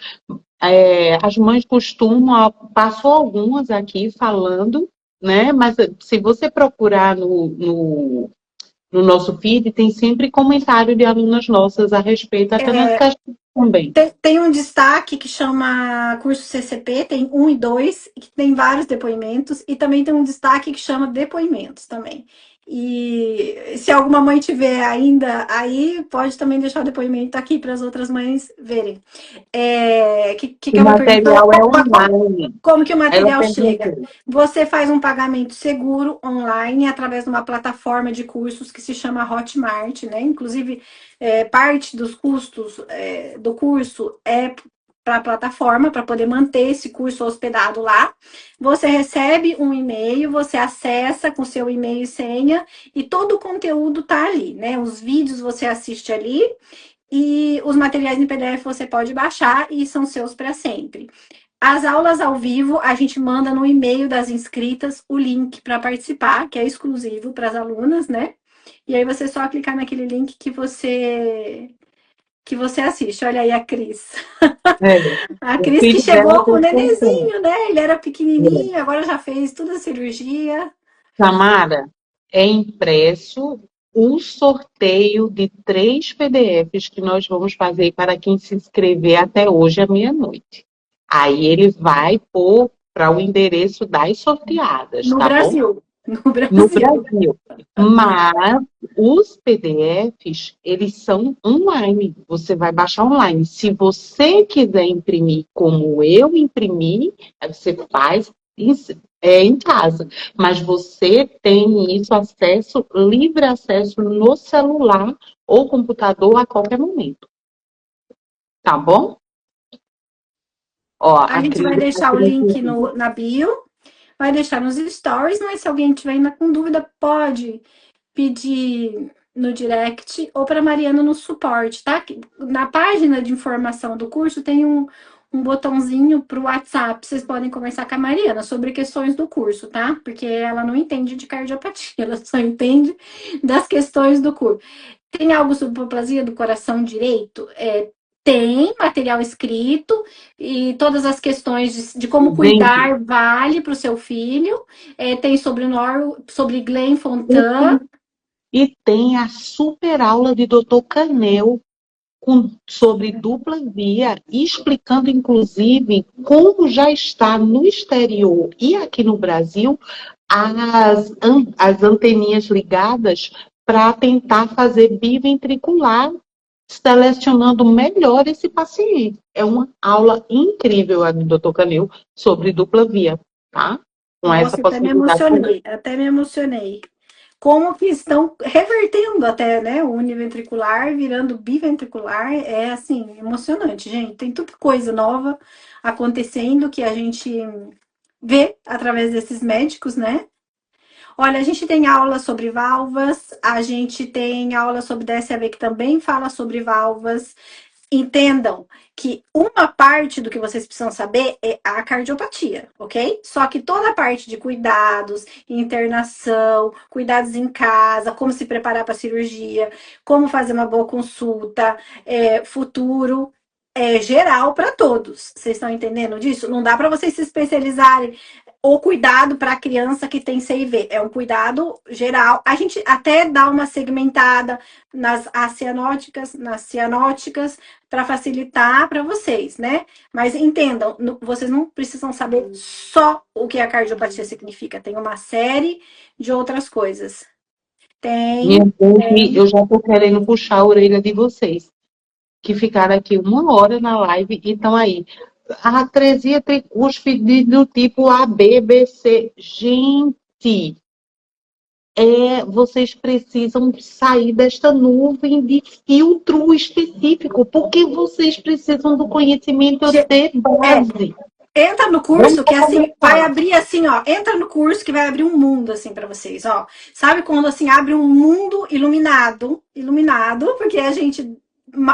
As mães costumam, passou algumas aqui falando, né? Mas se você procurar no nosso feed, tem sempre comentário de alunas nossas a respeito, até nas questões também. Tem um destaque que chama curso CCP, tem um e dois, que tem vários depoimentos, e também tem um destaque que chama depoimentos também. E se alguma mãe tiver ainda aí, pode também deixar o depoimento aqui para as outras mães verem. Que O a mãe perguntou material é online. como que o Ela material chega? perguntou. Você faz um pagamento seguro online através de uma plataforma de cursos que se chama Hotmart, né? Inclusive, parte dos custos do curso é para a plataforma, para poder manter esse curso hospedado lá. Você recebe um e-mail, você acessa com seu e-mail e senha, e todo o conteúdo tá ali, né? Os vídeos você assiste ali, e os materiais em PDF você pode baixar e são seus para sempre. As aulas ao vivo, a gente manda no e-mail das inscritas o link para participar, que é exclusivo para as alunas, né? E aí você só clicar naquele link que você assiste. Olha aí a Cris. É, A o Cris que filho dela chegou com o tem certeza. nenenzinho, né? Ele era pequenininho, agora já fez toda a cirurgia. Samara, é impresso o sorteio de 3 PDFs que nós vamos fazer para quem se inscrever até hoje à meia-noite. Aí ele vai pôr para o endereço das sorteadas, No tá bom? Brasil. No No Brasil. Brasil. Mas os PDFs, eles são online. Você vai baixar online. Se você quiser imprimir como eu imprimi, aí você faz em casa. Mas você tem isso, acesso, livre acesso no celular ou computador a qualquer momento. Tá bom? Ó, A a gente vai Cris está deixar o aqui link no. na bio, vai deixar nos stories, mas se alguém tiver ainda com dúvida, pode pedir no direct ou para Mariana no suporte, tá? Na página de informação do curso tem um um botãozinho para o WhatsApp. Vocês podem conversar com a Mariana sobre questões do curso, tá? Porque ela não entende de cardiopatia, ela só entende das questões do curso. Tem algo sobre hipoplasia do coração direito? Tem material escrito e todas as questões de como Gente, cuidar vale para o seu filho. Tem sobre Glenn Fontan. e tem a super aula de Dr. Canel sobre dupla via, explicando, inclusive, como já está no exterior e aqui no Brasil as anteninhas ligadas para tentar fazer biventricular, selecionando melhor esse paciente. É uma aula incrível a do Dr. Canil sobre dupla via, tá? Com essa Nossa, possibilidade também. até me emocionei. Como que estão revertendo até, né, o univentricular, virando biventricular, é assim, emocionante, gente. Tem tanta coisa nova acontecendo que a gente vê através desses médicos, né? Olha, a gente tem aula sobre valvas, a gente tem aula sobre DSAV que também fala sobre valvas. Entendam que uma parte do que vocês precisam saber é a cardiopatia, ok? Só que toda a parte de cuidados, internação, cuidados em casa, como se preparar para a cirurgia, como fazer uma boa consulta, futuro, é geral para todos. Vocês estão entendendo disso? Não dá para vocês se especializarem o cuidado para a criança que tem CIV. É um cuidado geral. A gente até dá uma segmentada nas acianóticas, nas cianóticas, para facilitar para vocês, né? Mas entendam, vocês não precisam saber só o que a cardiopatia significa. Tem uma série de outras coisas. Minha Tem, gente, tem. eu já estou querendo puxar a orelha de vocês, que ficaram aqui 1 hora na live e estão aí. A atresia tricúspide do tipo A, B, B, C. Gente, vocês precisam sair desta nuvem de filtro específico, porque vocês precisam do conhecimento de É, base. entra no Vamos curso que assim vai começar. abrir assim, ó. Entra no curso que vai abrir um mundo assim para vocês, ó. Sabe quando assim abre um mundo iluminado, iluminado, porque a gente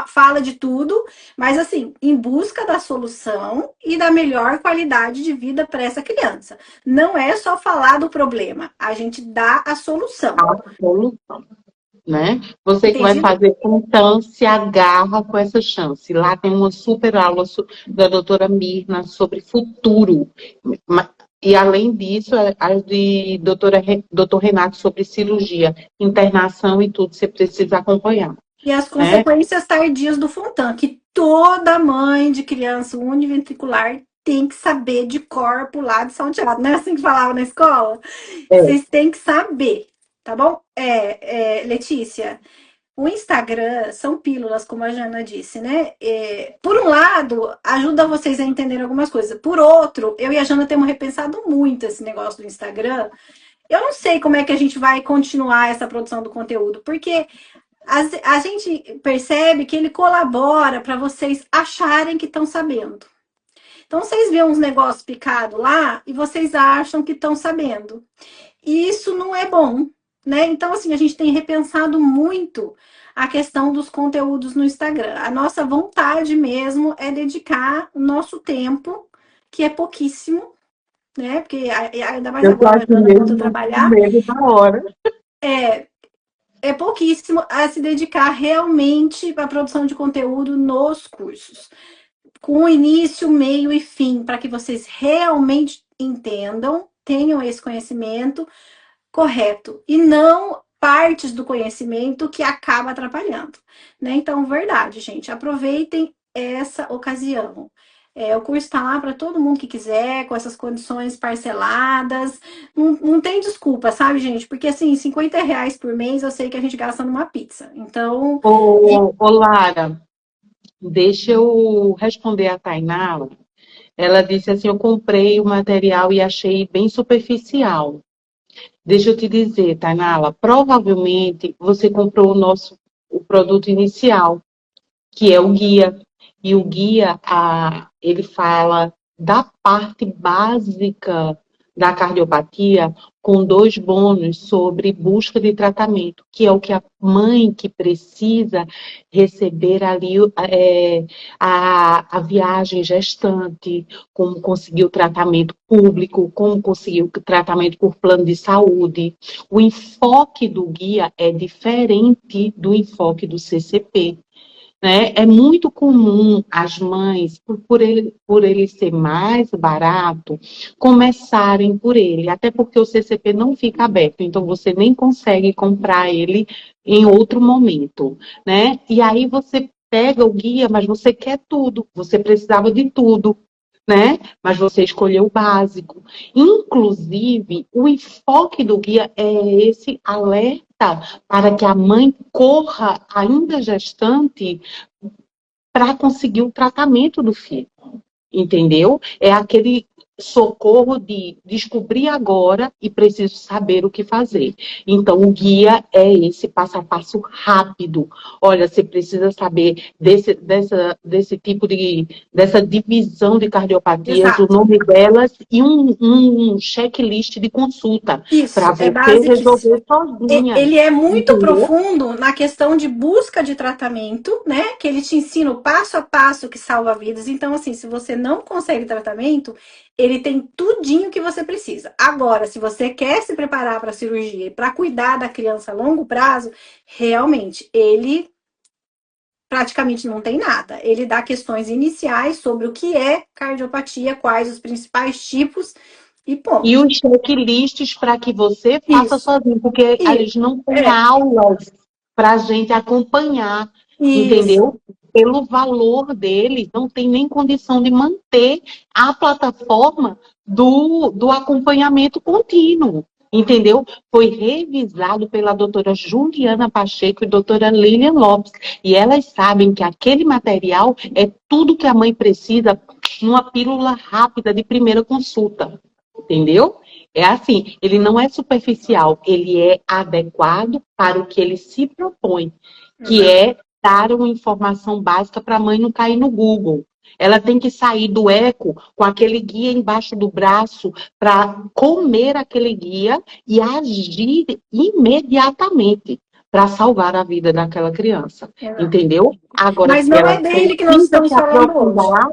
fala de tudo, mas assim, em busca da solução e da melhor qualidade de vida para essa criança. Não é só falar do problema, a gente dá a solução. A solução, né? Você que vai Entendido? fazer então se agarra com essa chance. Lá tem uma super aula da doutora Mirna sobre futuro. E além disso, a de doutor Renato sobre cirurgia, internação e tudo, você precisa acompanhar, E as né? consequências tardias do Fontan, que toda mãe de criança univentricular tem que saber de cor pro lado salteado. Não é assim que falava na escola? É. Vocês têm que saber, tá bom? Letícia, o Instagram são pílulas, como a Jana disse, né? Por um lado, ajuda vocês a entenderem algumas coisas. Por outro, eu e a Jana temos repensado muito esse negócio do Instagram. Eu não sei como é que a gente vai continuar essa produção do conteúdo, porque a gente percebe que ele colabora para vocês acharem que estão sabendo. Então, vocês veem uns negócios picados lá e vocês acham que estão sabendo. E isso não é bom, né? Então, assim, a gente tem repensado muito a questão dos conteúdos no Instagram. A nossa vontade mesmo é dedicar o nosso tempo, que é pouquíssimo, né? Porque ainda mais Eu tô agora, a aqui Jana volta a mesmo com trabalhar, medo da hora. é, é pouquíssimo a se dedicar realmente à produção de conteúdo nos cursos, com início, meio e fim, para que vocês realmente entendam, tenham esse conhecimento correto e não partes do conhecimento que acaba atrapalhando, né? Então, verdade, gente, aproveitem essa ocasião. O curso está lá para todo mundo que quiser, com essas condições parceladas. Não tem desculpa, sabe, gente? Porque assim, R$ 50 por mês eu sei que a gente gasta numa pizza. Então, Ô, Lara, deixa eu responder a Tainá. Ela disse assim: eu comprei o material e achei bem superficial. Deixa eu te dizer, Tainala, provavelmente você comprou o produto inicial, que é o guia. E o guia, ele fala da parte básica da cardiopatia com 2 bônus sobre busca de tratamento, que é o que a mãe que precisa receber ali a viagem gestante, como conseguir o tratamento público, como conseguir o tratamento por plano de saúde. O enfoque do guia é diferente do enfoque do CCP. Né? É muito comum as mães, por ele ser mais barato, começarem por ele, até porque o CCP não fica aberto, então você nem consegue comprar ele em outro momento, né? E aí você pega o guia, mas você quer tudo, você precisava de tudo, né? Mas você escolheu o básico. Inclusive, o enfoque do guia é esse alerta para que a mãe corra, ainda gestante, para conseguir o tratamento do filho, entendeu? É aquele socorro de descobrir agora e preciso saber o que fazer. Então, o guia é esse passo a passo rápido. Olha, você precisa saber desse tipo dessa divisão de cardiopatias, o Exato. nome delas e um checklist de consulta para Isso, é você basiquíssimo. resolver sozinha, Ele é muito entendeu? profundo na questão de busca de tratamento, né? Que ele te ensina o passo a passo que salva vidas. Então, assim, se você não consegue tratamento, ele tem tudinho que você precisa. Agora, se você quer se preparar para a cirurgia e para cuidar da criança a longo prazo, realmente, ele praticamente não tem nada. Ele dá questões iniciais sobre o que é cardiopatia, quais os principais tipos e E ponto. os checklists para que você faça Isso, sozinho, porque isso, eles não têm é, aulas para a gente acompanhar, isso. entendeu? Pelo valor deles, não tem nem condição de manter a plataforma do acompanhamento contínuo, entendeu? Foi revisado pela doutora Juliana Pacheco e doutora Lilian Lopes, e elas sabem que aquele material é tudo que a mãe precisa numa pílula rápida de primeira consulta. Entendeu? É assim, ele não é superficial, ele é adequado para o que ele se propõe, que Exato. é dar uma informação básica para a mãe não cair no Google. Ela tem que sair do eco com aquele guia embaixo do braço para comer aquele guia e agir imediatamente para salvar a vida daquela criança. Exato. Entendeu? Agora, Mas se não ela é dele que nós precisa estamos se falando hoje. aprofundar,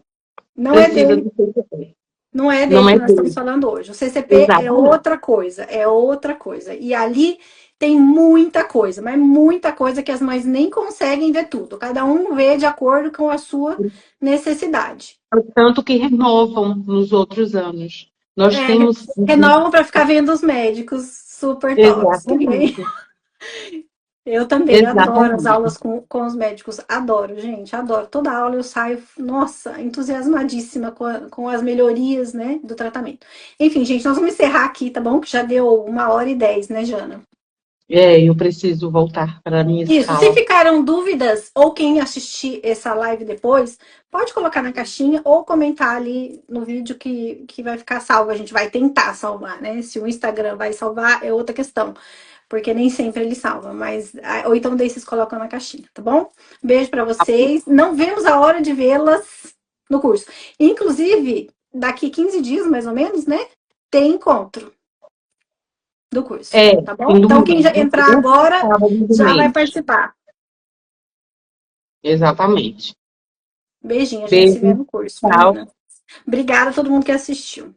Não é precisa dele, do CCP. não é Não dele que é nós estamos dele. falando hoje. O CCP é Exatamente. outra coisa, é outra coisa. E ali tem muita coisa, mas muita coisa que as mães nem conseguem ver tudo. Cada um vê de acordo com a sua necessidade. Tanto que renovam nos outros anos. Nós É, temos. renovam para ficar vendo os médicos super tops que vem. Exatamente. Eu também adoro as Exatamente. aulas com os médicos. Adoro, gente, adoro. Toda aula eu saio, nossa, entusiasmadíssima com as melhorias, né, do tratamento. Enfim, gente, nós vamos encerrar aqui, tá bom? Que já deu 1h10, né, Jana? Eu preciso voltar para a minha Isso. Se escala. ficaram dúvidas, ou quem assistir essa live depois, pode colocar na caixinha ou comentar ali no vídeo que vai ficar salvo. A gente vai tentar salvar, né? Se o Instagram vai salvar, é outra questão. Porque nem sempre ele salva, mas. Ou então daí vocês colocam na caixinha, tá bom? Beijo pra vocês. Não vemos a hora de vê-las no curso. Inclusive, daqui 15 dias, mais ou menos, né? Tem encontro do curso, É, tá bom? fim do Então, quem mês. já entrar Último agora sábado do já vai mês. participar. Exatamente. Beijinho, a gente se vê Beijo. no curso, Tchau. menina. Obrigada a todo mundo que assistiu.